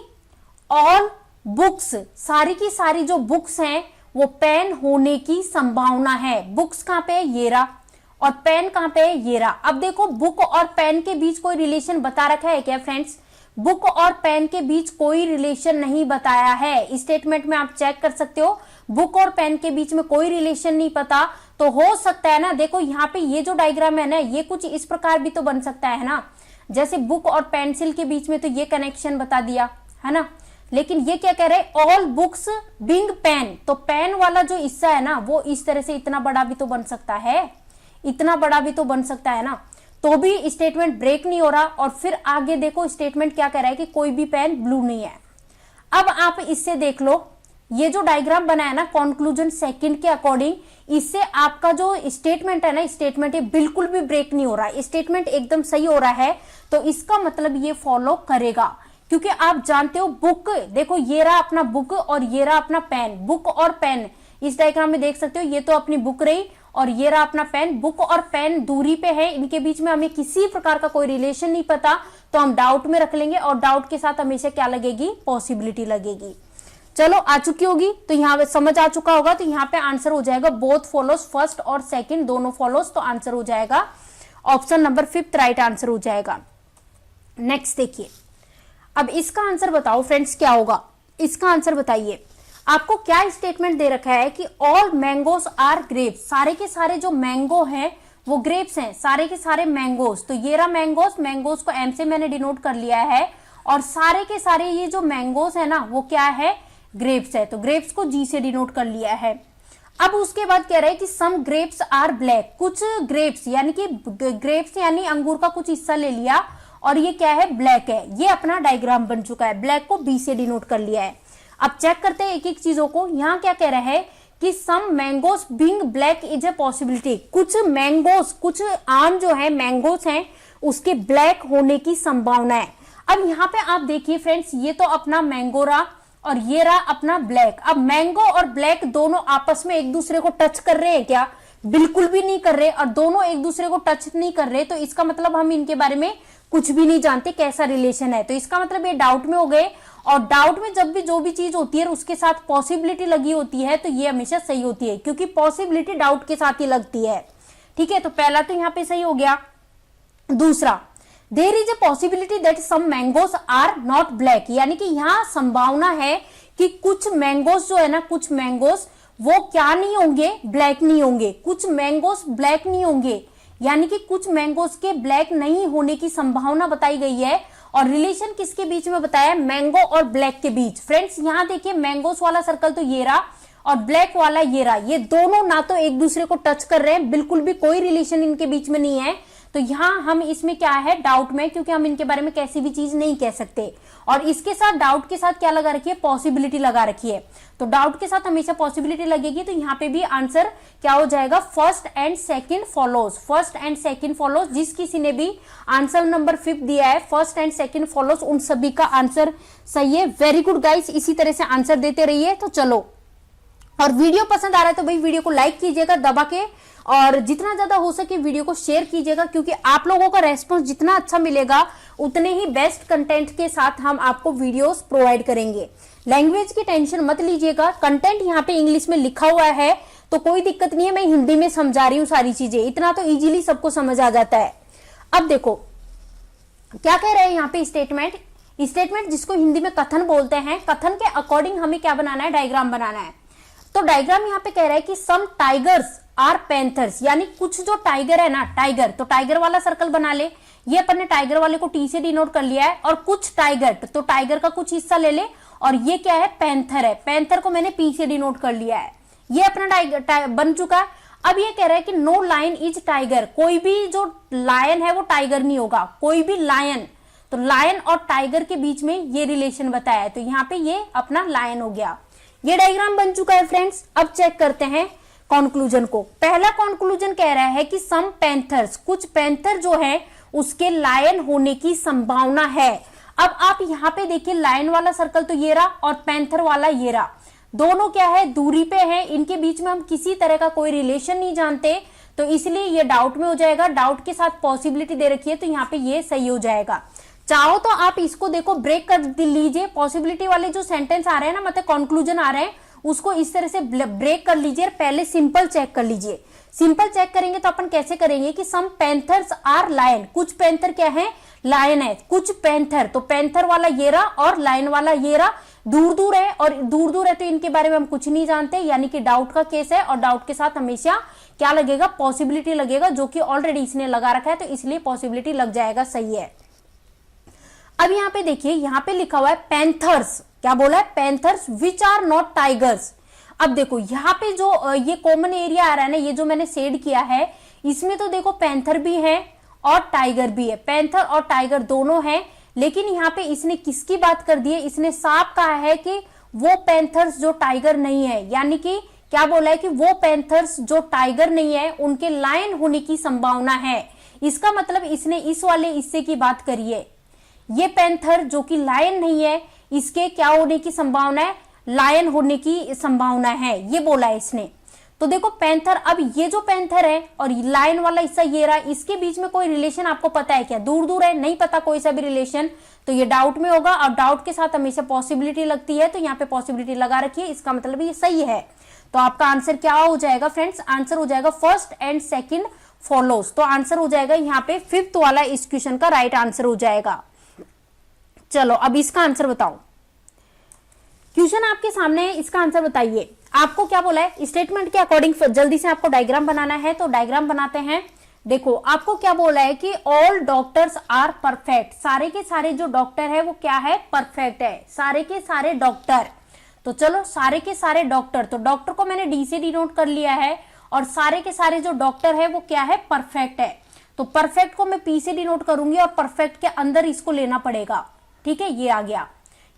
ऑल बुक्स, सारी की सारी जो बुक्स हैं वो पेन होने की संभावना है। बुक्स कहां पे है, ये रहा, और पेन कहां पे है, ये रहा। अब देखो बुक और पेन के बीच कोई रिलेशन बता रखा है क्या फ्रेंड्स? बुक और पेन के बीच कोई रिलेशन नहीं बताया है। स्टेटमेंट में आप चेक कर सकते हो, बुक और पेन के बीच में कोई रिलेशन नहीं पता। तो हो सकता है ना, देखो यहाँ पे ये जो डायग्राम है ना, ये कुछ इस प्रकार भी तो बन सकता है ना, जैसे बुक और पेंसिल के बीच में तो ये कनेक्शन बता दिया है ना, लेकिन ये क्या कह रहे हैं, ऑल बुक्स बिंग पेन। तो पेन वाला जो हिस्सा है ना, वो इस तरह से इतना बड़ा भी तो बन सकता है, इतना बड़ा भी तो बन सकता है ना, तो भी स्टेटमेंट ब्रेक नहीं हो रहा। और फिर आगे देखो स्टेटमेंट क्या कह रहा है कि कोई भी पेन ब्लू नहीं है। अब आप इससे देख लो, ये जो डायग्राम बना है ना कंक्लूजन सेकंड के अकॉर्डिंग, इससे आपका जो स्टेटमेंट है ना, स्टेटमेंट ये बिल्कुल भी ब्रेक नहीं हो रहा, स्टेटमेंट एकदम सही हो रहा है। तो इसका मतलब ये फॉलो करेगा, क्योंकि आप जानते हो बुक, देखो ये रहा अपना बुक और ये रहा अपना पेन। बुक और पेन इस डायग्राम में देख सकते हो, ये तो अपनी बुक रही और ये रहा अपना पेन। बुक और पेन दूरी पे है, इनके बीच में हमें किसी प्रकार का कोई रिलेशन नहीं पता, तो हम डाउट में रख लेंगे और डाउट के साथ हमेशा क्या लगेगी, पॉसिबिलिटी लगेगी। चलो आ चुकी होगी, तो यहाँ पे समझ आ चुका होगा, तो यहाँ पे आंसर हो जाएगा बोथ फॉलोज, फर्स्ट और सेकंड दोनों फॉलोज। तो आंसर हो जाएगा ऑप्शन नंबर 5 राइट आंसर हो जाएगा। नेक्स्ट देखिए, अब इसका आंसर बताओ फ्रेंड्स क्या होगा, इसका आंसर बताइए। आपको क्या स्टेटमेंट दे रखा है कि ऑल मैंगोस आर ग्रेप्स, सारे के सारे जो मैंगो हैं वो ग्रेप्स हैं, सारे के सारे मैंगोस। तो ये रहा मैंगोस, मैंगोस को एम से मैंने डिनोट कर लिया है, और सारे के सारे ये जो मैंगोस है ना वो क्या है, ग्रेप्स है। तो ग्रेप्स को जी से डिनोट कर लिया है। अब उसके बाद कह रहा है कि सम ग्रेप्स आर ब्लैक, कुछ ग्रेप्स यानी कि ग्रेप्स यानी अंगूर का कुछ हिस्सा ले लिया और ये क्या है, ब्लैक है। ये अपना डायग्राम बन चुका है, ब्लैक को बी से डिनोट कर लिया है। अब चेक करते हैं एक एक चीजों को। यहाँ क्या कह रहा है कि some mangoes being black is a possibility, कुछ मैंगोस, कुछ आम जो है मैंगोस हैं उसके ब्लैक होने की संभावना है। अब यहाँ पे आप देखिए फ्रेंड्स, ये तो अपना मैंगो रहा और ये रहा अपना ब्लैक। अब मैंगो और ब्लैक दोनों आपस में एक दूसरे को टच कर रहे हैं क्या, बिल्कुल भी नहीं कर रहे, और दोनों एक दूसरे को टच नहीं कर रहे, तो इसका मतलब हम इनके बारे में कुछ भी नहीं जानते कैसा रिलेशन है। तो इसका मतलब ये डाउट में हो गए, और डाउट में जब भी जो भी चीज होती है उसके साथ पॉसिबिलिटी लगी होती है तो ये हमेशा सही होती है, क्योंकि पॉसिबिलिटी डाउट के साथ ही लगती है। ठीक है, तो पहला तो यहाँ पे सही हो गया। दूसरा, there is a possibility that some mangoes are not black, यानी कि यहाँ संभावना है कि कुछ मैंगोस जो है ना, कुछ मैंगोस वो क्या नहीं होंगे, ब्लैक नहीं होंगे, कुछ मैंगोस ब्लैक नहीं होंगे, यानी कि कुछ मैंगोस के ब्लैक नहीं होने की संभावना बताई गई है। और रिलेशन किसके बीच में बताया, मैंगो और ब्लैक के बीच। फ्रेंड्स यहाँ देखिए, मैंगोस वाला सर्कल तो ये रहा और ब्लैक वाला ये रहा, ये दोनों ना तो एक दूसरे को टच कर रहे हैं, बिल्कुल भी कोई रिलेशन इनके बीच में नहीं है। तो यहाँ हम इसमें क्या है, डाउट में, क्योंकि हम इनके बारे में कैसी भी चीज नहीं कह सकते। और इसके साथ डाउट के साथ क्या लगा रखी है, पॉसिबिलिटी लगा रखी है। तो डाउट के साथ हमेशा पॉसिबिलिटी लगेगी, तो यहाँ पे भी आंसर क्या हो जाएगा, first and second follows. First and second follows, जिस किसी ने भी आंसर नंबर 5 दिया है, फर्स्ट एंड सेकंड फॉलोज, उन सभी का आंसर सही है। वेरी गुड गाइस, इसी तरह से आंसर देते रहिए। तो चलो, और वीडियो पसंद आ रहा है तो भाई वीडियो को लाइक कीजिएगा दबा के, और जितना ज्यादा हो सके वीडियो को शेयर कीजिएगा, क्योंकि आप लोगों का रेस्पॉन्स जितना अच्छा मिलेगा उतने ही बेस्ट कंटेंट के साथ हम आपको वीडियोस प्रोवाइड करेंगे। लैंग्वेज की टेंशन मत लीजिएगा, कंटेंट यहाँ पे इंग्लिश में लिखा हुआ है तो कोई दिक्कत नहीं है, मैं हिंदी में समझा रही हूँ सारी चीजें, इतना तो इजीली सबको समझ आ जाता है। अब देखो क्या कह रहे हैं यहाँ पे, स्टेटमेंट जिसको हिंदी में कथन बोलते हैं, कथन के अकॉर्डिंग हमें क्या बनाना है, डायग्राम बनाना है। तो डायग्राम यहाँ पे कह रहा है कि सम टाइगर्स आर पैंथर्स, यानी कुछ जो टाइगर है ना, टाइगर, तो टाइगर वाला सर्कल बना ले, ये अपन ने टाइगर वाले को टी से डिनोट कर लिया है, और कुछ टाइगर, तो टाइगर का कुछ हिस्सा ले ले, और ये क्या है, पैंथर है, पैंथर को मैंने पी से डिनोट कर लिया है, ये अपना टाइगर बन चुका है। अब ये कह रहा है कि नो लायन इज टाइगर, कोई भी जो लायन है वो टाइगर नहीं होगा, कोई भी लायन, तो लायन और टाइगर के बीच में ये रिलेशन बताया है, तो यहाँ पे ये अपना लायन हो गया। ये डायग्राम बन चुका है फ्रेंड्स। अब चेक करते हैं कंक्लूजन को। पहला कंक्लूजन कह रहा है कि सम पैंथर्स, कुछ पैंथर जो है उसके लायन होने की संभावना है। अब आप यहाँ पे देखिए, लायन वाला सर्कल तो ये रहा और पैंथर वाला ये रहा, दोनों क्या है, दूरी पे है, इनके बीच में हम किसी तरह का कोई रिलेशन नहीं जानते, तो इसलिए ये डाउट में हो जाएगा। डाउट के साथ पॉसिबिलिटी दे रखी है, तो यहाँ पे ये सही हो जाएगा। चाहो तो आप इसको देखो ब्रेक कर लीजिए, पॉसिबिलिटी वाले जो सेंटेंस आ रहे हैं ना, मतलब कंक्लूजन आ रहे हैं, उसको इस तरह से ब्रेक कर लीजिए, पहले सिंपल चेक कर लीजिए। सिंपल चेक करेंगे तो अपन कैसे करेंगे कि सम पैंथर्स आर लायन, कुछ पैंथर क्या है, लायन है, कुछ पैंथर, तो पैंथर वाला ये रहा और लायन वाला ये रहा, दूर दूर है, और दूर दूर है तो इनके बारे में हम कुछ नहीं जानते, यानी कि डाउट का केस है, और डाउट के साथ हमेशा क्या लगेगा, पॉसिबिलिटी लगेगा, जो कि ऑलरेडी इसने लगा रखा है तो इसलिए पॉसिबिलिटी लग जाएगा, सही है। अब यहाँ पे देखिए, यहाँ पे लिखा हुआ है पैंथर्स, क्या बोला है, panthers which are not tigers. अब देखो यहाँ पे जो ये कॉमन एरिया आ रहा है ना, ये जो मैंने शेड किया है, इसमें तो देखो पैंथर भी है और टाइगर भी है, पैंथर और टाइगर दोनों है, लेकिन यहाँ पे इसने किसकी बात कर दी है, इसने साफ कहा है कि वो पैंथर्स जो टाइगर नहीं है, यानी कि क्या बोला है कि वो पैंथर्स जो टाइगर नहीं है उनके लायन होने की संभावना है। इसका मतलब इसने इस वाले हिस्से की बात करी है, ये पैंथर जो कि लायन नहीं है, इसके क्या होने की संभावना है, लायन होने की संभावना है, ये बोला है इसने। तो देखो पैंथर, अब ये जो पैंथर है और लायन वाला हिस्सा ये रहा, इसके बीच में कोई रिलेशन आपको पता है क्या, दूर दूर है, नहीं पता कोई सा भी रिलेशन, तो ये डाउट में होगा, और डाउट के साथ हमेशा पॉसिबिलिटी लगती है, तो यहाँ पे पॉसिबिलिटी लगा रखी है, इसका मतलब ये सही है। तो आपका आंसर क्या हो जाएगा फ्रेंड्स, आंसर हो जाएगा फर्स्ट एंड सेकंड फॉलोज, तो आंसर हो जाएगा यहाँ पे फिफ्थ वाला इस क्वेश्चन का राइट आंसर हो जाएगा। चलो अब इसका आंसर बताओ, क्वेश्चन आपके सामने है, इसका आंसर बताइए। आपको क्या बोला है, स्टेटमेंट के अकॉर्डिंग जल्दी से आपको डायग्राम बनाना है, तो डायग्राम बनाते हैं। देखो आपको क्या बोला है कि ऑल डॉक्टर्स आर परफेक्ट, सारे के सारे जो डॉक्टर है वो क्या है, परफेक्ट है, सारे के सारे डॉक्टर। तो चलो सारे के सारे डॉक्टर, तो डॉक्टर को मैंने डी से डिनोट कर लिया है, और सारे के सारे जो डॉक्टर है वो क्या है, परफेक्ट है। तो परफेक्ट को मैं पी से डिनोट करूंगी और परफेक्ट के अंदर इसको लेना पड़ेगा, ठीक है, ये आ गया,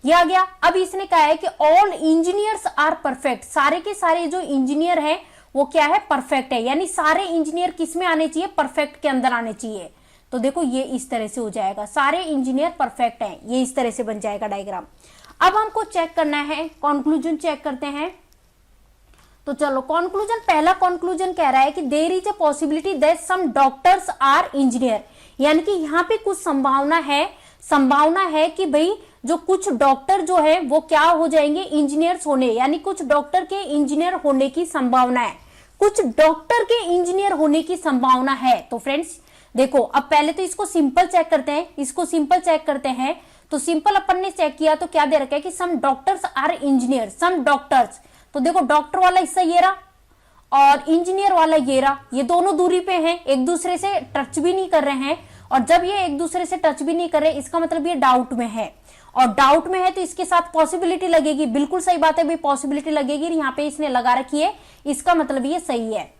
ये आ गया। अब इसने कहा है कि ऑल इंजीनियर्स आर परफेक्ट, सारे के सारे जो इंजीनियर हैं वो क्या है, परफेक्ट है, यानी सारे इंजीनियर किस में आने चाहिए, परफेक्ट के अंदर आने चाहिए। तो देखो ये इस तरह से हो जाएगा, सारे इंजीनियर परफेक्ट हैं, ये इस तरह से बन जाएगा डायग्राम। अब हमको चेक करना है, कंक्लूजन चेक करते हैं। तो चलो कंक्लूजन, पहला कंक्लूजन कह रहा है कि there is a possibility that some doctors are engineer, यानी कि यहाँ पे कुछ संभावना है कि भाई जो कुछ डॉक्टर जो है वो क्या हो जाएंगे, इंजीनियर्स होने, यानी कुछ डॉक्टर के इंजीनियर होने की संभावना है, कुछ डॉक्टर के इंजीनियर होने की संभावना है। तो फ्रेंड्स देखो, अब पहले तो इसको सिंपल चेक करते हैं, इसको सिंपल चेक करते हैं। तो सिंपल अपन ने चेक किया तो क्या दे रखा है कि some doctors are engineer, some doctors, तो देखो डॉक्टर वाला हिस्सा ये रहा और इंजीनियर वाला ये रहा, ये दोनों दूरी पे हैं, एक दूसरे से टच भी नहीं कर रहे हैं, और जब ये एक दूसरे से टच भी नहीं कर रहे इसका मतलब ये डाउट में है, और डाउट में है तो इसके साथ पॉसिबिलिटी लगेगी, बिल्कुल सही बात है भाई, पॉसिबिलिटी लगेगी, यहाँ पे इसने लगा रखी है, इसका मतलब ये सही है,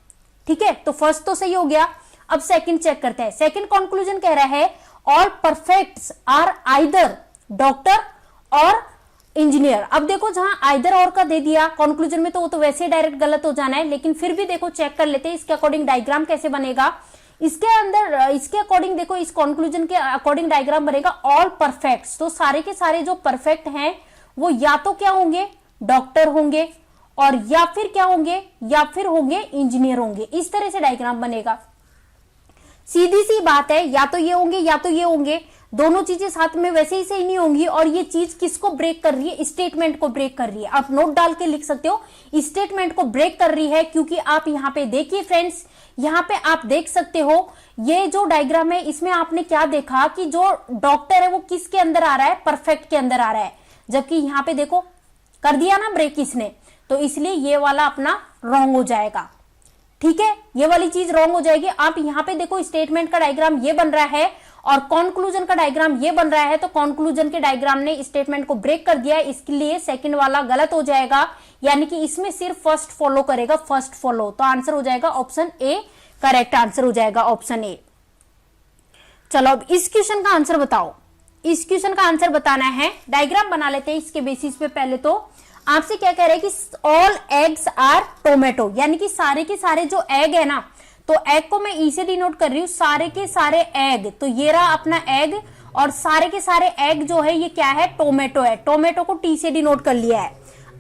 ठीक है। तो फर्स्ट तो सही हो गया। अब सेकंड चेक करते हैं। सेकंड कंक्लूजन कह रहा है all perfects are either doctor और इंजीनियर। अब देखो जहां आइदर और का दे दिया कंक्लूजन में तो वो तो वैसे डायरेक्ट गलत हो जाना है, लेकिन फिर भी देखो चेक कर लेते हैं इसके अकॉर्डिंग डायग्राम कैसे बनेगा। इसके अंदर इसके अकॉर्डिंग देखो, इस कंक्लूजन के अकॉर्डिंग डायग्राम बनेगा ऑल परफेक्ट्स, तो सारे के सारे जो परफेक्ट हैं वो या तो क्या होंगे, डॉक्टर होंगे, और या फिर क्या होंगे, या फिर होंगे इंजीनियर होंगे। इस तरह से डायग्राम बनेगा, सीधी सी बात है, या तो ये होंगे या तो ये होंगे, दोनों चीजें साथ में वैसे ही सही नहीं होंगी। और ये चीज किसको ब्रेक कर रही है, स्टेटमेंट को ब्रेक कर रही है। आप नोट डाल के लिख सकते हो, स्टेटमेंट को ब्रेक कर रही है, क्योंकि आप यहाँ पे देखिए फ्रेंड्स, यहाँ पे आप देख सकते हो ये जो डायग्राम है इसमें आपने क्या देखा कि जो डॉक्टर है वो किसके अंदर आ रहा है, परफेक्ट के अंदर आ रहा है, जबकि यहाँ पे देखो कर दिया ना ब्रेक इसने, तो इसलिए ये वाला अपना रॉन्ग हो जाएगा, ठीक है, ये वाली चीज रॉन्ग हो जाएगी। आप यहाँ पे देखो स्टेटमेंट का डायग्राम ये बन रहा है और कंक्लूजन का डायग्राम ये बन रहा है, तो कंक्लूजन के डायग्राम ने स्टेटमेंट को ब्रेक कर दिया है, इसके लिए सेकंड वाला गलत हो जाएगा, यानी कि इसमें सिर्फ फर्स्ट फॉलो करेगा, फर्स्ट फॉलो, तो आंसर हो जाएगा ऑप्शन ए, करेक्ट आंसर हो जाएगा ऑप्शन ए। चलो अब इस क्वेश्चन का आंसर बताओ, इस क्वेश्चन का आंसर बताना है, डायग्राम बना लेते हैं इसके बेसिस पे। पहले तो आपसे क्या कह रहे हैं कि ऑल एग्स आर टोमेटो, यानी कि सारे के सारे जो एग है ना, तो एग को मैं ई से डिनोट कर रही हूँ, सारे के सारे एग, तो ये रहा अपना एग, और सारे के सारे एग जो है ये क्या है, टोमेटो है, टोमेटो को टी से डिनोट कर लिया है।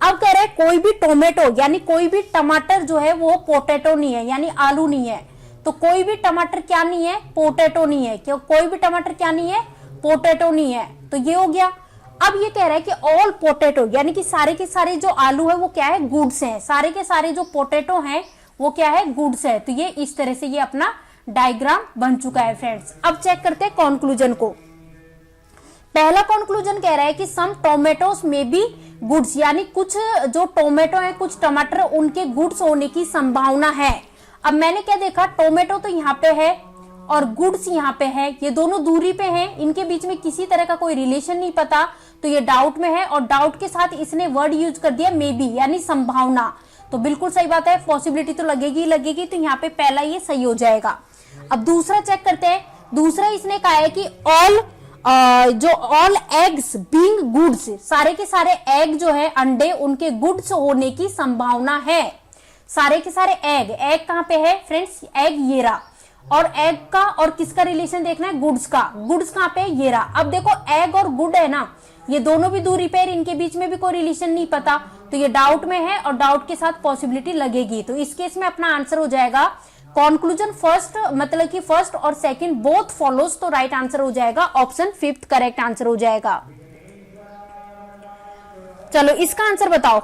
अब कह रहे हैं कोई भी टोमेटो यानी कोई भी टमाटर जो है वो पोटैटो नहीं है, यानी आलू नहीं है, तो कोई भी टमाटर क्या नहीं है, पोटैटो नहीं है, क्यों, कोई भी टमाटर क्या नहीं है, पोटैटो नहीं है, तो ये हो गया। अब ये कह रहा है कि ऑल पोटैटो, यानी कि सारे के सारे जो आलू है वो क्या है, गुड्स हैं। सारे के सारे जो पोटैटो हैं वो क्या है, गुड्स है। तो ये इस तरह से ये अपना डायग्राम बन चुका है फ्रेंड्स। अब चेक करते हैं कंक्लूजन को। पहला कंक्लूजन कह रहा है कि सम टोमेटोस में बी गुड्स, यानी कुछ जो टोमेटो है, कुछ टमाटर, उनके गुड्स होने की संभावना है। अब मैंने क्या देखा, टोमेटो तो यहाँ पे है और गुड्स यहाँ पे है, ये दोनों दूरी पे हैं, इनके बीच में किसी तरह का कोई रिलेशन नहीं पता, तो ये डाउट में है। और डाउट के साथ इसने वर्ड यूज कर दिया मे बी, यानी संभावना। तो बिल्कुल सही बात है, पॉसिबिलिटी तो लगेगी लगेगी, तो यहाँ पे पहला ये सही हो जाएगा। अब दूसरा चेक करते हैं। दूसरा इसने कहा है कि ऑल एग्स बीइंग गुड्स, सारे के सारे एग जो है, अंडे, उनके गुड्स होने की संभावना है। सारे के सारे एग कहां पे है फ्रेंड्स, एग ये रहा। और एग का और किसका रिलेशन देखना है, गुड्स का। गुड्स कहां पे, ये रहा। अब देखो एग और गुड है ना, ये दोनों भी दूरी पे, इनके बीच में भी कोई रिलेशन नहीं पता, तो ये डाउट में है और डाउट के साथ पॉसिबिलिटी लगेगी। तो इस केस में अपना आंसर हो जाएगा कंक्लूजन फर्स्ट, मतलब कि फर्स्ट और सेकंड बोथ फॉलोज, तो राइट आंसर हो जाएगा ऑप्शन फिफ्थ करेक्ट आंसर हो जाएगा। चलो इसका आंसर बताओ,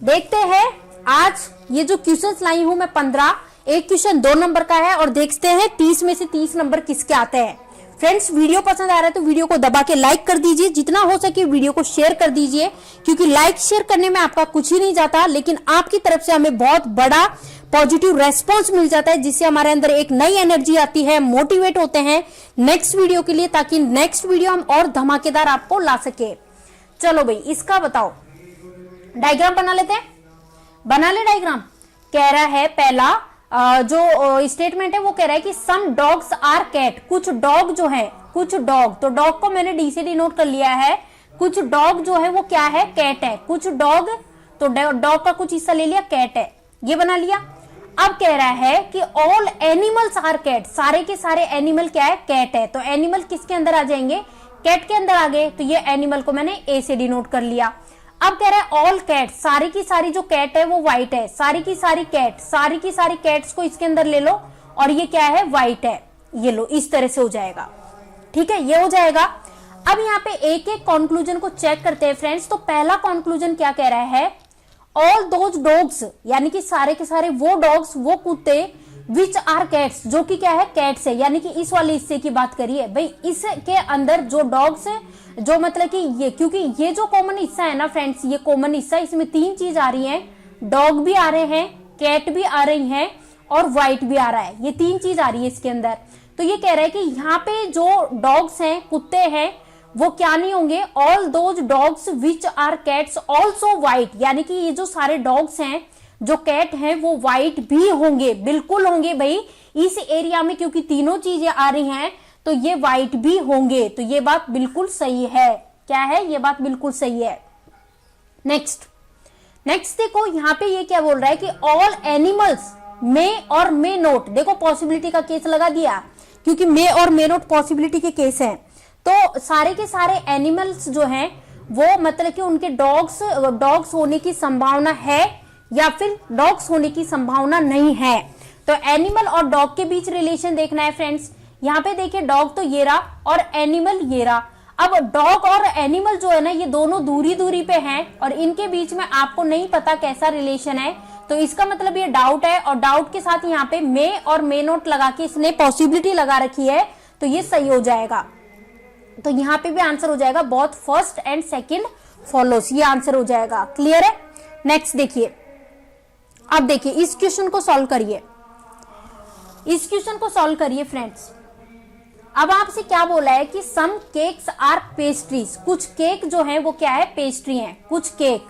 देखते हैं। आज ये जो क्वेश्चंस लाई हूं मैं 15, एक क्वेश्चन 2 नंबर का है और देखते हैं 30 में से 30 नंबर किसके आते हैं। फ्रेंड्स वीडियो पसंद आ रहा है तो वीडियो को दबा के लाइक कर दीजिए, जितना हो सके वीडियो को शेयर कर दीजिए, क्योंकि लाइक शेयर करने में आपका कुछ ही नहीं जाता, लेकिन आपकी तरफ से हमें बहुत बड़ा पॉजिटिव रेस्पॉन्स मिल जाता है, जिससे हमारे अंदर एक नई एनर्जी आती है, मोटिवेट होते हैं नेक्स्ट वीडियो के लिए, ताकि नेक्स्ट वीडियो हम और धमाकेदार आपको ला सके। चलो भाई इसका बताओ, डायग्राम बना लेते हैं, बना ले डायग्राम। कह रहा है पहला जो स्टेटमेंट है वो कह रहा है कि सम डॉग्स आर कैट, कुछ डॉग जो है, कुछ डॉग, तो डॉग को मैंने डी से डिनोट कर लिया है। कुछ डॉग जो है वो क्या है, कैट है। कुछ डॉग, तो डॉग का कुछ हिस्सा ले लिया, कैट है, ये बना लिया। अब कह रहा है कि ऑल एनिमल्स आर कैट, सारे के सारे एनिमल क्या है, कैट है। तो एनिमल किसके अंदर आ जाएंगे, कैट के अंदर आ गए, तो ये एनिमल को मैंने ए से डिनोट कर लिया। अब कह रहा है ऑल कैट, सारी की सारी जो कैट है वो व्हाइट है, सारी की सारी कैट, सारी की सारी कैट्स को इसके अंदर ले लो और ये क्या है, व्हाइट है, ये लो, इस तरह से हो जाएगा। ठीक है, ये हो जाएगा। अब यहाँ पे एक एक कंक्लूजन को चेक करते हैं फ्रेंड्स। तो पहला कंक्लूजन क्या कह रहा है, ऑल दोज डॉग्स, यानी कि सारे के सारे वो डॉग्स, वो कुत्ते, विच आर कैट्स, जो कि क्या है, कैट्स है, यानी कि इस वाले हिस्से की बात करिए भाई। इसके अंदर जो डॉग्स है, जो मतलब कि ये, क्योंकि ये जो कॉमन हिस्सा है ना फ्रेंड्स, ये कॉमन हिस्सा, इसमें 3 चीज आ रही हैं, डॉग भी आ रहे हैं, कैट भी आ रही हैं और व्हाइट भी आ रहा है, ये 3 चीज आ रही है इसके अंदर। तो ये कह रहा है कि यहाँ पे जो डॉग्स हैं, कुत्ते हैं, वो क्या नहीं होंगे, all those dogs which are cats also white, यानी कि ये जो सारे डॉग्स हैं, जो कैट हैं, वो व्हाइट भी होंगे, बिल्कुल होंगे भाई इस एरिया में, क्योंकि तीनों चीजें आ रही हैं तो ये व्हाइट भी होंगे। तो ये बात बिल्कुल सही है, क्या है, ये बात बिल्कुल सही है। नेक्स्ट देखो यहाँ पे ये क्या बोल रहा है कि ऑल एनिमल्स मे और मे नोट, देखो पॉसिबिलिटी का केस लगा दिया, क्योंकि मे और मे नोट पॉसिबिलिटी के केस हैं। तो सारे के सारे एनिमल्स जो हैं वो मतलब कि उनके डॉग्स होने की संभावना है या फिर डॉग्स होने की संभावना नहीं है। तो एनिमल और डॉग के बीच रिलेशन देखना है फ्रेंड्स। यहाँ पे देखिए डॉग तो ये रहा और एनिमल ये रहा। अब डॉग और एनिमल जो है ना, ये दोनों दूरी दूरी पे हैं और इनके बीच में आपको नहीं पता कैसा रिलेशन है, तो इसका मतलब ये डाउट है। और डाउट के साथ यहाँ पे मे और मे नोट लगा के इसने पॉसिबिलिटी लगा रखी है, तो ये सही हो जाएगा। तो यहाँ पे भी आंसर हो जाएगा both first and second follows, ये आंसर हो जाएगा। क्लियर है। नेक्स्ट देखिए, अब देखिए इस क्वेश्चन को सॉल्व करिए, इस क्वेश्चन को सॉल्व करिए फ्रेंड्स। अब आपसे क्या बोला है कि सम केक्स आर पेस्ट्रीज, कुछ केक जो है वो क्या है, पेस्ट्री है, कुछ केक।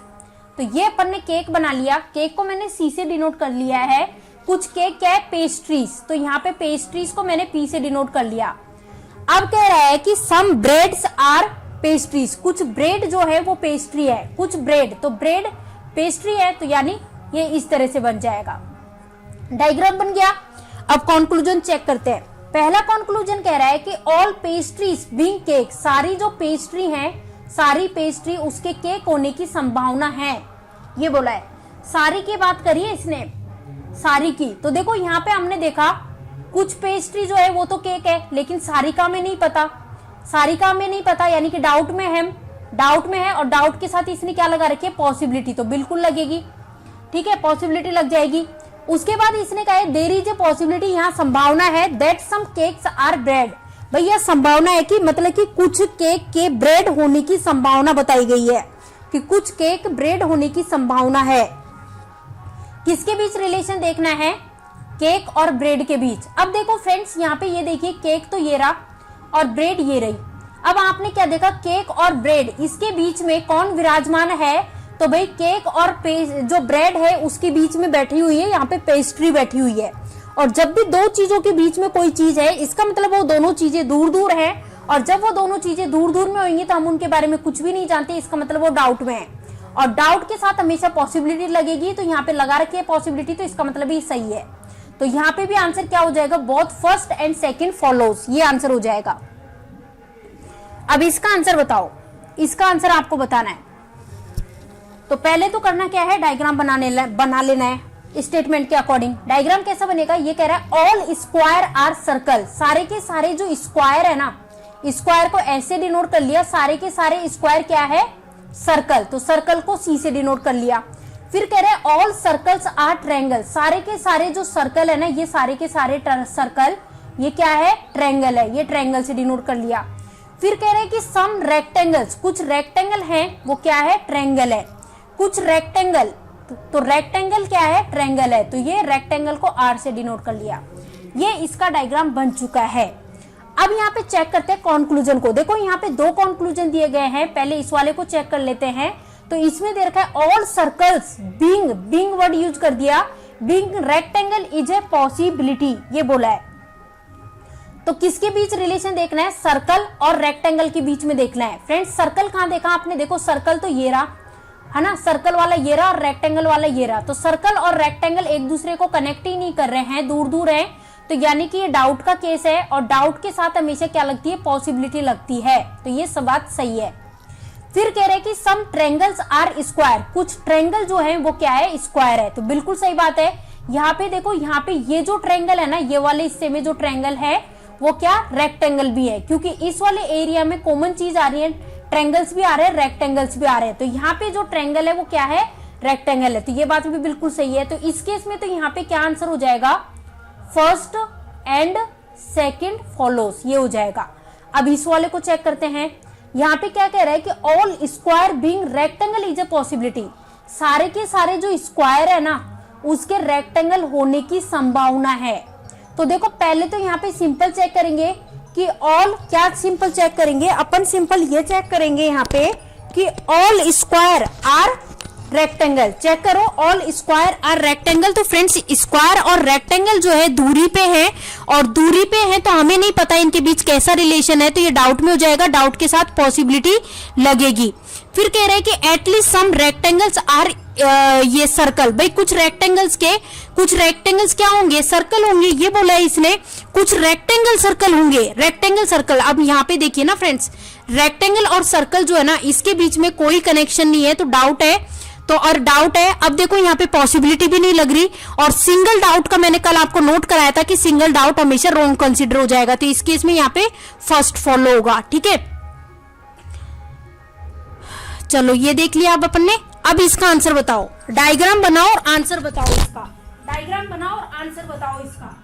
तो ये अपन ने केक बना लिया, केक को मैंने सी से डिनोट कर लिया है। कुछ केक क्या है, पेस्ट्रीज, तो यहाँ पे पेस्ट्रीज को मैंने पी से डिनोट कर लिया। अब कह रहा है कि सम ब्रेड्स आर पेस्ट्रीज, कुछ ब्रेड जो है वो पेस्ट्री है, कुछ ब्रेड, तो ब्रेड पेस्ट्री है, तो यानी ये इस तरह से बन जाएगा। डायग्राम बन गया। अब कंक्लूजन चेक करते हैं। पहला कंक्लूजन कह रहा है कि ऑल पेस्ट्रीज बीइंग केक, सारी जो पेस्ट्री हैं, सारी पेस्ट्री उसके केक होने की संभावना है, ये बोला है। सारी की बात करिए इसने, सारी की। तो देखो यहाँ पे हमने देखा कुछ पेस्ट्री जो है वो तो केक है, लेकिन सारी का हमें नहीं पता। सारिका में नहीं पता, यानी कि डाउट में है, डाउट में है, और डाउट के साथ इसने क्या लगा रखी है, पॉसिबिलिटी, तो बिल्कुल लगेगी, ठीक है, पॉसिबिलिटी लग जाएगी। उसके बाद इसने कहा है देयर इज ए पॉसिबिलिटी, यहाँ संभावना है, that some cakes are bread, भैया संभावना है कि मतलब कि कुछ केक के ब्रेड होने की संभावना बताई गई है, कि कुछ केक ब्रेड होने की संभावना है। किसके बीच रिलेशन देखना है, केक और ब्रेड के बीच। अब देखो फ्रेंड्स, यहाँ पे ये देखिए केक तो ये रहा और ब्रेड ये रही। अब आपने क्या देखा, केक और ब्रेड, इसके बीच में कौन विराजमान है, तो भाई केक और जो ब्रेड है उसके बीच में बैठी हुई है, यहाँ पे पेस्ट्री बैठी हुई है। और जब भी दो चीजों के बीच में कोई चीज है, इसका मतलब वो दोनों चीजें दूर दूर है, और जब वो दोनों चीजें दूर दूर में होंगी तो हम उनके बारे में कुछ भी नहीं जानते, इसका मतलब वो डाउट में है। और डाउट के साथ हमेशा पॉसिबिलिटी लगेगी, तो यहाँ पे लगा रखी है पॉसिबिलिटी, तो इसका मतलब ये सही है। तो यहाँ पे भी आंसर क्या हो जाएगा, both first and second follows, ये आंसर हो जाएगा। अब इसका आंसर बताओ, इसका आंसर आपको बताना है। तो पहले तो करना क्या है, डायग्राम बना लेना है स्टेटमेंट के अकॉर्डिंग। डायग्राम कैसा बनेगा, ये कह रहा है ऑल स्क्वायर आर सर्कल, सारे के सारे जो स्क्वायर है ना, स्क्वायर को ऐसे डिनोट कर लिया, सारे के सारे स्क्वायर क्या है, सर्कल, तो सर्कल को सी से डिनोट कर लिया। फिर कह रहे हैं ऑल सर्कल्स आर ट्रायंगल, सारे के सारे जो सर्कल है ना, ये सारे के सारे सर्कल ये क्या है, ट्रायंगल है, ये ट्रायंगल से डिनोट कर लिया। फिर कह रहे हैं कि सम रेक्टेंगल्स, कुछ रेक्टेंगल हैं वो क्या है, ट्रायंगल है, कुछ रेक्टेंगल, तो रेक्टेंगल क्या है, ट्रायंगल है, तो ये रेक्टेंगल को आर से डिनोट कर लिया। ये इसका डायग्राम बन चुका है। अब यहाँ पे चेक करते हैं कंक्लूजन को। देखो यहाँ पे दो कंक्लूजन दिए गए हैं, पहले इस वाले को चेक कर लेते हैं। तो इसमें दे रखा है all circles being word use कर दिया, being rectangle is a possibility, ये बोला है। तो किसके बीच रिलेशन देखना है, सर्कल और रेक्टेंगल के बीच में देखना है। फ्रेंड्स सर्कल कहां देखा आपने, देखो सर्कल तो ये रहा है ना, सर्कल वाला ये रहा और रेक्टेंगल वाला ये रहा, तो सर्कल और रेक्टेंगल एक दूसरे को कनेक्ट ही नहीं कर रहे हैं, दूर दूर हैं, तो यानी कि ये डाउट का केस है, और डाउट के साथ हमेशा क्या लगती है, पॉसिबिलिटी लगती है, तो ये सब बात सही है। फिर कह रहे हैं कि सम ट्रायंगल्स आर स्क्वायर, कुछ ट्रायंगल जो है वो क्या है, स्क्वायर है, तो बिल्कुल सही बात है। यहाँ पे देखो, यहाँ पे ये जो ट्रायंगल है ना, ये वाले हिस्से में जो ट्रायंगल है वो क्या, रेक्टेंगल भी है, क्योंकि इस वाले एरिया में कॉमन चीज आ रही है, ट्रायंगल्स भी आ रहे हैं, रेक्टेंगल्स भी आ रहे हैं, तो यहाँ पे जो ट्रायंगल है वो क्या है, रेक्टेंगल है, तो ये बात भी बिल्कुल सही है। तो इस केस में तो यहाँ पे क्या आंसर हो जाएगा, फर्स्ट एंड सेकंड फॉलोस, ये हो जाएगा। अब इस वाले को चेक करते हैं, यहाँ पे क्या कह रहा है कि all square being rectangle is a possibility, सारे के सारे जो स्क्वायर है ना उसके रेक्टेंगल होने की संभावना है। तो देखो पहले तो यहाँ पे सिंपल चेक करेंगे कि ऑल, क्या सिंपल चेक करेंगे अपन, सिंपल ये चेक करेंगे यहाँ पे कि all square are rectangle, check करो ऑल स्क्वायर आर रेक्टेंगल। तो फ्रेंड्स स्क्वायर और रेक्टेंगल जो है दूरी पे है, और दूरी पे है तो हमें नहीं पता इनके बीच कैसा रिलेशन है, तो ये डाउट में हो जाएगा, डाउट के साथ पॉसिबिलिटी लगेगी। फिर कह रहे हैं कि एटलीस्ट सम रेक्टेंगल्स आर ये सर्कल, भाई कुछ रेक्टेंगल्स क्या होंगे, सर्कल होंगे, ये बोला है इसने, कुछ रेक्टेंगल सर्कल होंगे, रेक्टेंगल सर्कल। अब यहाँ पे देखिए ना फ्रेंड्स, रेक्टेंगल और सर्कल जो है ना इसके बीच में कोई कनेक्शन नहीं है, तो डाउट है, तो और डाउट है। अब देखो यहाँ पे पॉसिबिलिटी भी नहीं लग रही, और सिंगल डाउट का मैंने कल आपको नोट कराया था कि सिंगल डाउट हमेशा रॉन्ग कंसीडर हो जाएगा, तो इस केस में यहाँ पे फर्स्ट फॉलो होगा, ठीक है। चलो ये देख लिया अब अपन ने। अब इसका आंसर बताओ, डायग्राम बनाओ और आंसर बताओ इसका, डायग्राम बनाओ और आंसर बताओ इसका।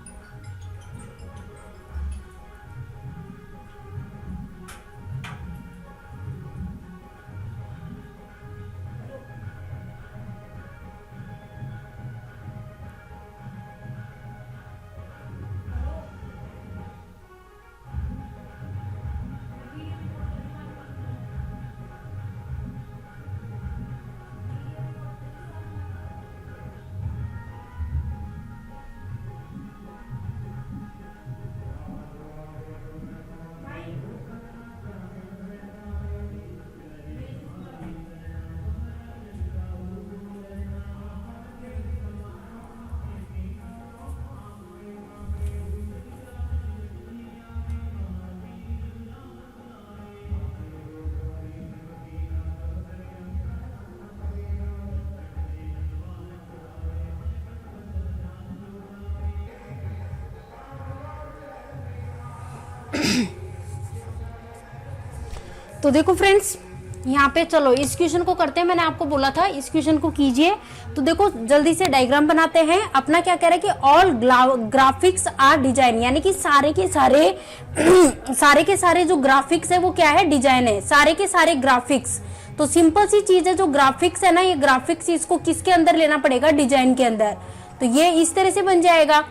तो देखो फ्रेंड्स, यहाँ पे चलो इस क्वेश्चन को करते हैं। मैंने आपको बोला था इस क्वेश्चन को कीजिए। तो देखो जल्दी से डायग्राम बनाते हैं। अपना क्या कह रहा है कि ऑल ग्राफिक्स आर डिजाइन, यानी कि सारे के सारे जो ग्राफिक्स है वो क्या है, डिजाइन है। सारे के सारे ग्राफिक्स, तो सिंपल सी चीज है, जो ग्राफिक्स है ना, ये ग्राफिक्स इसको किसके अंदर लेना पड़ेगा, डिजाइन के अंदर। तो ये इस तरह से बन जाएगा।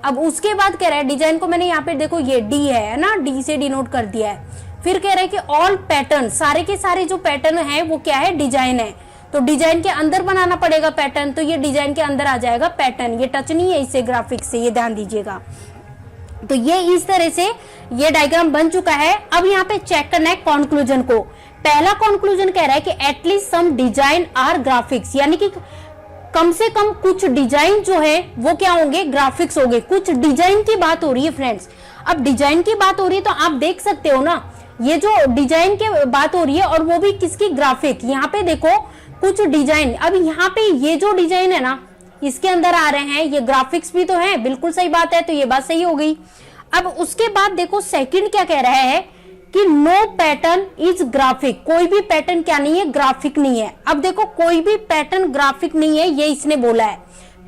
अब उसके बाद कह रहा है डिजाइन को मैंने यहाँ पे देखो ये डी है ना, डी से डिनोट कर दिया है। फिर कह रहा है कि ऑल पैटर्न, सारे के सारे जो पैटर्न है वो क्या है, डिजाइन है। तो डिजाइन के अंदर बनाना पड़ेगा पैटर्न, तो ये डिजाइन के अंदर आ जाएगा पैटर्न। ये टच नहीं है इससे ग्राफिक्स से, ये ध्यान दीजिएगा। तो ये इस तरह से ये डायग्राम बन चुका है। अब यहाँ पे चेक करना है कंक्लूजन को। पहला कंक्लूजन कह रहा है कि at least some design are graphics, यानी कि कम से कम कुछ डिजाइन जो है वो क्या होंगे, ग्राफिक्स होंगे। कुछ डिजाइन की बात हो रही है फ्रेंड्स। अब डिजाइन की बात हो रही है तो आप देख सकते हो ना, ये जो डिजाइन की बात हो रही है और वो भी किसकी, ग्राफिक। यहाँ पे देखो कुछ डिजाइन, अब यहाँ पे ये जो डिजाइन है ना इसके अंदर आ रहे हैं, ये ग्राफिक्स भी तो है, बिल्कुल सही बात है। तो ये बात सही हो गई। अब उसके बाद देखो सेकंड क्या कह रहा है कि नो पैटर्न इज ग्राफिक, कोई भी पैटर्न क्या नहीं है, ग्राफिक नहीं है। अब देखो कोई भी पैटर्न ग्राफिक नहीं है, ये इसने बोला है।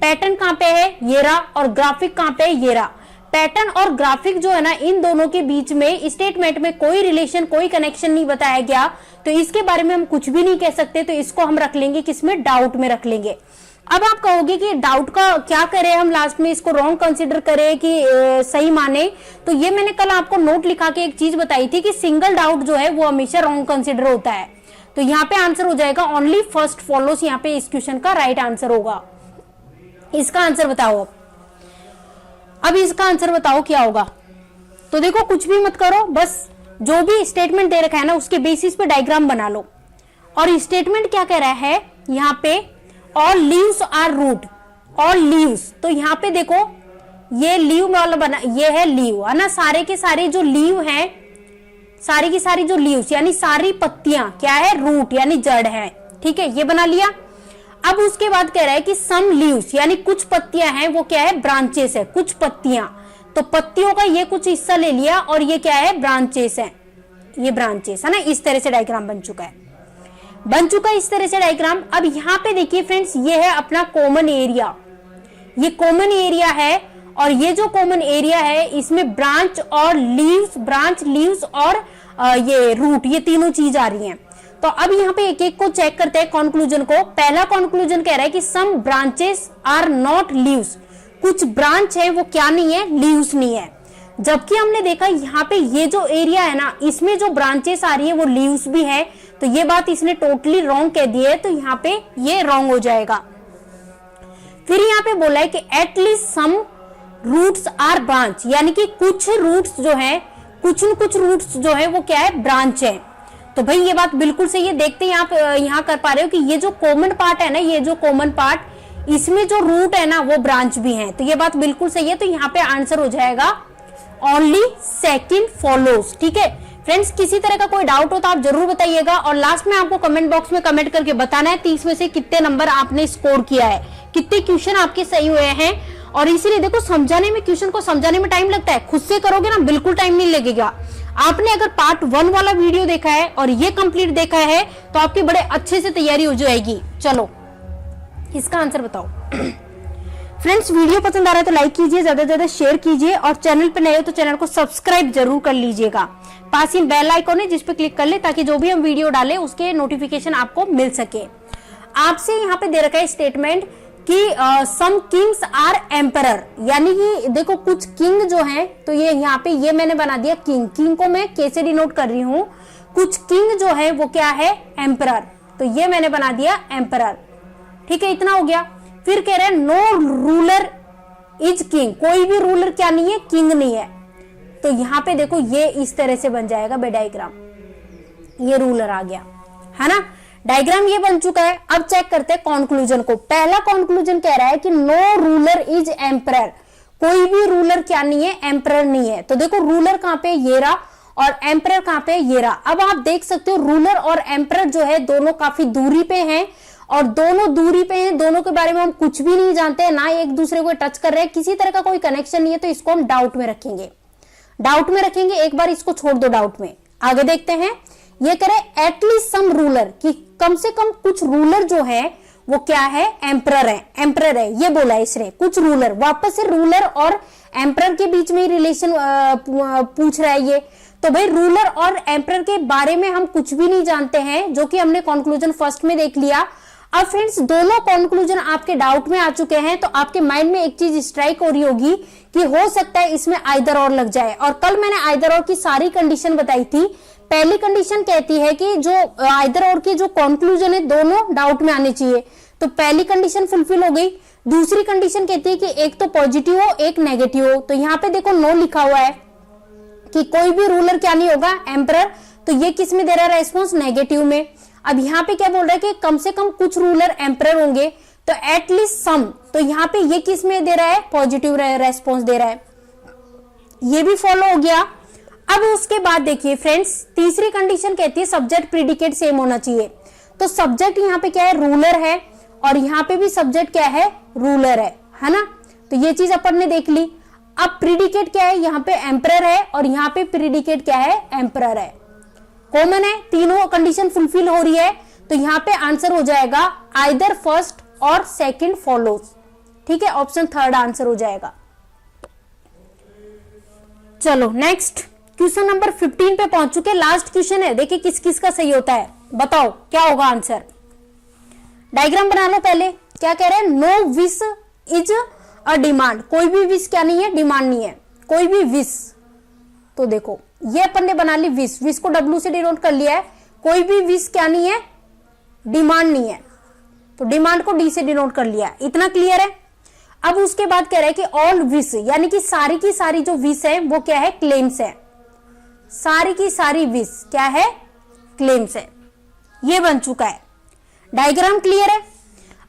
पैटर्न कहां पे है, ये रहा, और ग्राफिक कहां पे है, ये रहा। पैटर्न और ग्राफिक जो है ना, इन दोनों के बीच में स्टेटमेंट में कोई रिलेशन, कोई कनेक्शन नहीं बताया गया, तो इसके बारे में हम कुछ भी नहीं कह सकते। तो इसको हम रख लेंगे किसमें, डाउट में रख लेंगे। अब आप कहोगे कि डाउट का क्या करें हम, लास्ट में इसको रॉन्ग कंसीडर करें कि सही माने। तो ये मैंने कल आपको नोट लिखा के एक चीज बताई थी कि सिंगल डाउट जो है वो हमेशा रॉन्ग कंसीडर होता है। तो यहाँ पे आंसर हो जाएगा ओनली फर्स्ट फॉलोस, यहाँ पे इस क्वेश्चन का राइट आंसर होगा। इसका आंसर बताओ। अब इसका आंसर बताओ क्या होगा। तो देखो कुछ भी मत करो, बस जो भी स्टेटमेंट दे रखा है ना उसके बेसिस पे डायग्राम बना लो। और स्टेटमेंट क्या कह रहा है यहाँ पे, all leaves are root, all leaves. तो यहाँ पे देखो ये लीव वाला बना, ये है लीव है ना, सारे के सारे जो लीव हैं, सारी की सारी जो लीव्स यानी सारी पत्तियां क्या है, रूट यानी जड़ है। ठीक है, ये बना लिया। अब उसके बाद कह रहा है कि सम लीव्स यानी कुछ पत्तियां हैं वो क्या है, ब्रांचेस है, कुछ पत्तियां। तो पत्तियों का ये कुछ हिस्सा ले लिया और ये क्या है, ब्रांचेस है, ये ब्रांचेस है ना। इस तरह से डायग्राम बन चुका है, बन चुका है इस तरह से डायग्राम। अब यहाँ पे देखिए फ्रेंड्स, ये है अपना कॉमन एरिया, ये कॉमन एरिया है। और ये जो कॉमन एरिया है इसमें ब्रांच और लीव्स, ब्रांच लीव्स और ये रूट, ये तीनों चीज आ रही हैं। तो अब यहाँ पे एक एक को चेक करते हैं कंक्लूजन को। पहला कंक्लूजन कह रहा है कि सम ब्रांचेस आर नॉट लीव्स, कुछ ब्रांच है वो क्या नहीं है, लीव्स नहीं है। जबकि हमने देखा यहाँ पे ये जो एरिया है ना इसमें जो ब्रांचेस आ रही है वो लीव्स भी है। तो ये बात इसने टोटली रॉन्ग कह दी है, तो यहाँ पे ये रॉन्ग हो जाएगा। फिर यहाँ पे बोला है कि at least some roots are branch, यानी कि कुछ रूट्स जो है, कुछ न कुछ रूट्स जो है वो क्या है, ब्रांच है। तो भाई ये बात बिल्कुल सही है। देखते हैं आप यहाँ कर पा रहे हो कि ये जो कॉमन पार्ट है ना, ये जो कॉमन पार्ट इसमें जो रूट है ना वो ब्रांच भी है। तो ये बात बिल्कुल सही है। तो यहाँ पे आंसर हो जाएगा ओनली सेकंड फॉलोज। ठीक है फ्रेंड्स, किसी तरह का कोई डाउट हो तो आप जरूर बताइएगा। और लास्ट में आपको कमेंट बॉक्स में कमेंट करके बताना है 30 में से कितने नंबर आपने स्कोर किया है, कितने क्वेश्चन आपके सही हुए हैं। और इसीलिए देखो समझाने में, क्वेश्चन को समझाने में टाइम लगता है, खुद से करोगे ना बिल्कुल टाइम नहीं लगेगा। आपने अगर पार्ट 1 वाला वीडियो देखा है और ये कंप्लीट देखा है तो आपकी बड़े अच्छे से तैयारी हो जाएगी। चलो इसका आंसर बताओ। फ्रेंड्स, वीडियो पसंद आ रहा है तो लाइक कीजिए, ज्यादा से ज्यादा शेयर कीजिए, और चैनल पर नए हो तो चैनल को सब्सक्राइब जरूर कर लीजिएगा। पास ही बेल आइकॉन है जिस पे क्लिक कर ले ताकि जो भी हम वीडियो डालें उसके नोटिफिकेशन आपको मिल सके। आपसे यहाँ पे दे रखा है स्टेटमेंट कि सम किंग्स आर एम्परर, यानी कि देखो कुछ किंग जो है, तो ये यहाँ पे ये मैंने बना दिया किंग, किंग को मैं कैसे डिनोट कर रही हूँ, कुछ किंग जो है वो क्या है, एम्परर। तो ये मैंने बना दिया एम्परर। ठीक है, इतना हो गया। फिर कह रहे हैं नो रूलर इज किंग, कोई भी रूलर क्या नहीं है, किंग नहीं है। तो यहाँ पे देखो ये इस तरह से बन जाएगा बे डायग्राम, ये रूलर आ गया है ना। डायग्राम ये बन चुका है। अब चेक करते हैं कंक्लूजन को। पहला कंक्लूजन कह रहा है कि नो रूलर इज एम्परर, कोई भी रूलर क्या नहीं है, एम्परर नहीं है। तो देखो रूलर कहां पे, ये रहा, और एम्परर कहां पे, ये रहा। अब आप देख सकते हो रूलर और एम्परर जो है दोनों काफी दूरी पे हैं, और दोनों दूरी पे हैं, दोनों के बारे में हम कुछ भी नहीं जानते हैं, ना एक दूसरे को टच कर रहे हैं, किसी तरह का कोई कनेक्शन नहीं है। तो इसको हम डाउट में रखेंगे, डाउट में रखेंगे। एक बार इसको छोड़ दो डाउट में, आगे देखते हैं। ये करे एटलीस्ट सम रूलर, कि कम से कम कुछ रूलर जो है वो क्या है, एम्परर है, एम्परर है, ये बोला इसने, कुछ रूलर। वापस से रूलर और एम्परर के बीच में रिलेशन पूछ रहा है ये। तो भाई रूलर और एम्परर के बारे में हम कुछ भी नहीं जानते हैं, जो कि हमने कंक्लूजन फर्स्ट में देख लिया। अब फ्रेंड्स दोनों कंक्लूजन आपके डाउट में आ चुके हैं, तो आपके माइंड में एक चीज स्ट्राइक हो रही होगी कि हो सकता है इसमें आइदर और लग जाए। और कल मैंने आइदर और की सारी कंडीशन बताई थी। पहली कंडीशन कहती है कि जो आइदर और की जो कंक्लूजन है दोनों डाउट में आने चाहिए, तो पहली कंडीशन फुलफिल हो गई। दूसरी कंडीशन कहती है कि एक तो पॉजिटिव हो एक नेगेटिव हो। तो यहाँ पे देखो नो लिखा हुआ है कि कोई भी रूलर क्या नहीं होगा, एम्परर। तो ये किस में दे रहा है रेस्पॉन्स, नेगेटिव में। अब यहाँ पे क्या बोल रहा है कि कम से कम कुछ रूलर एम्परर होंगे, तो एटलीस्ट सम। तो यहाँ पे ये किस में दे रहा है, पॉजिटिव रेस्पॉन्स दे रहा है। ये भी फॉलो हो गया। अब उसके बाद देखिए फ्रेंड्स, तीसरी कंडीशन कहती है सब्जेक्ट प्रीडिकेट सेम होना चाहिए। तो सब्जेक्ट यहाँ पे क्या है, रूलर है, और यहाँ पे भी सब्जेक्ट क्या है, रूलर है ना। तो ये चीज अपन ने देख ली। अब प्रीडिकेट क्या है, यहाँ पे एम्परर है, और यहाँ पे प्रीडिकेट क्या है, एम्परर है। कॉमन है, तीनों कंडीशन फुलफिल हो रही है। तो यहाँ पे आंसर हो जाएगा आइदर फर्स्ट और सेकंड फॉलोज। ठीक है, ऑप्शन थर्ड आंसर हो जाएगा। चलो नेक्स्ट क्वेश्चन नंबर 15 पे पहुंच चुके। लास्ट क्वेश्चन है, देखिए किस किस का सही होता है, बताओ क्या होगा आंसर। डायग्राम बना लो पहले। क्या कह रहे हैं, no wish is a demand. कोई भी विश क्या नहीं है, डिमांड नहीं है, कोई भी विश। तो देखो ये अपन ने बना ली विश, विश को W से डिनोट कर लिया है। कोई भी विश क्या नहीं है, डिमांड नहीं है, तो डिमांड को D से डिनोट कर लिया। इतना क्लियर है। अब उसके बाद कह रहा है कि ऑल विश, यानी कि सारी की सारी जो विश है वो क्या है, क्लेम्स है। सारी की सारी विश क्या है, क्लेम्स है। ये बन चुका है। डायग्राम क्लियर है।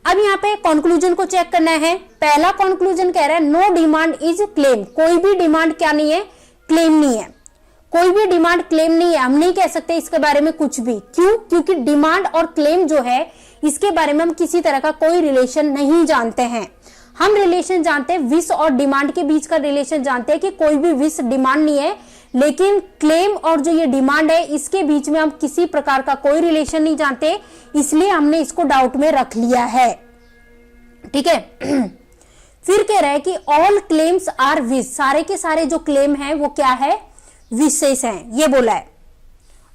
अब यहाँ पे कंक्लूजन को चेक करना है। पहला कंक्लूजन कह रहा है नो डिमांड इज क्लेम। कोई भी डिमांड क्या नहीं है, क्लेम नहीं है। कोई भी डिमांड क्लेम नहीं है, हम नहीं कह सकते इसके बारे में कुछ भी। क्यों? क्योंकि डिमांड और क्लेम जो है इसके बारे में हम किसी तरह का कोई रिलेशन नहीं जानते हैं। हम रिलेशन जानते हैं विश और डिमांड के बीच का रिलेशन जानते हैं कि कोई भी विश डिमांड नहीं है, लेकिन क्लेम और जो ये डिमांड है इसके बीच में हम किसी प्रकार का कोई रिलेशन नहीं जानते, इसलिए हमने इसको डाउट में रख लिया है। ठीक है। फिर कह रहा है कि ऑल क्लेम्स आर विश। सारे के सारे जो क्लेम है वो क्या है, विशेष हैं, ये बोला है।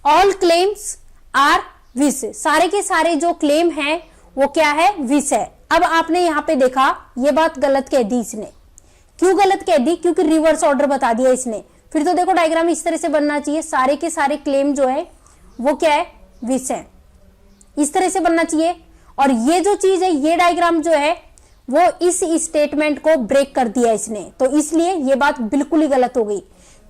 All claims are wish. सारे के सारे जो क्लेम हैं वो क्या है, विश है। अब आपने यहां पे देखा ये बात गलत कह दी इसने। क्यों गलत कह दी? क्योंकि रिवर्स ऑर्डर बता दिया इसने। फिर तो देखो डायग्राम इस तरह से बनना चाहिए, सारे के सारे क्लेम जो है वो क्या है, विश है। इस तरह से बनना चाहिए। और ये जो चीज है, ये डायग्राम जो है वो इस स्टेटमेंट को ब्रेक कर दिया इसने, तो इसलिए ये बात बिल्कुल ही गलत हो गई।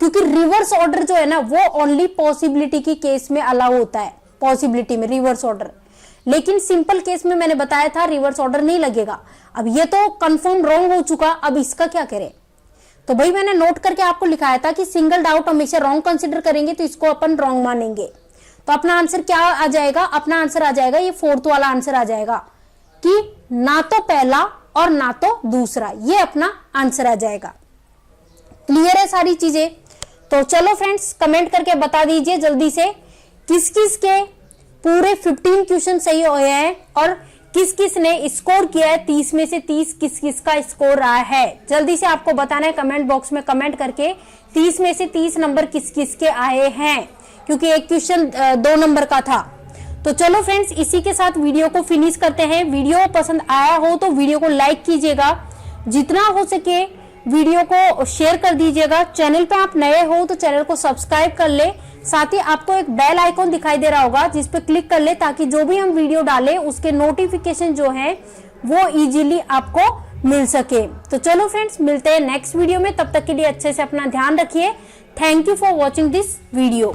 क्योंकि रिवर्स ऑर्डर जो है ना वो ओनली पॉसिबिलिटी की केस में अलाउ होता है, पॉसिबिलिटी में रिवर्स ऑर्डर। लेकिन सिंपल केस में मैंने बताया था रिवर्स ऑर्डर नहीं लगेगा। अब ये तो कंफर्म रॉन्ग हो चुका, अब इसका क्या करें? तो भाई मैंने नोट करके आपको लिखाया था कि सिंगल डाउट हमेशा रॉन्ग कंसिडर करेंगे, तो इसको अपन रॉन्ग मानेंगे। तो अपना आंसर क्या आ जाएगा? अपना आंसर आ जाएगा ये फोर्थ वाला आंसर आ जाएगा कि ना तो पहला और ना तो दूसरा, ये अपना आंसर आ जाएगा। क्लियर है सारी चीजें? तो चलो फ्रेंड्स कमेंट करके बता दीजिए जल्दी से किस किस के पूरे 15 क्वेश्चन सही हुए हैं और किस किस ने स्कोर किया है 30 में से 30, किस किस का स्कोर रहा है। जल्दी से आपको बताना है कमेंट बॉक्स में कमेंट करके 30 में से 30 नंबर किस किस के आए हैं, क्योंकि एक क्वेश्चन 2 नंबर का था। तो चलो फ्रेंड्स इसी के साथ वीडियो को फिनिश करते हैं। वीडियो पसंद आया हो तो वीडियो को लाइक कीजिएगा, जितना हो सके वीडियो को शेयर कर दीजिएगा। चैनल पे आप नए हो तो चैनल को सब्सक्राइब कर ले, साथ ही आपको एक बेल आइकॉन दिखाई दे रहा होगा जिस पे क्लिक कर ले, ताकि जो भी हम वीडियो डालें उसके नोटिफिकेशन जो है वो इजीली आपको मिल सके। तो चलो फ्रेंड्स मिलते हैं नेक्स्ट वीडियो में, तब तक के लिए अच्छे से अपना ध्यान रखिए। Thank you for watching this video.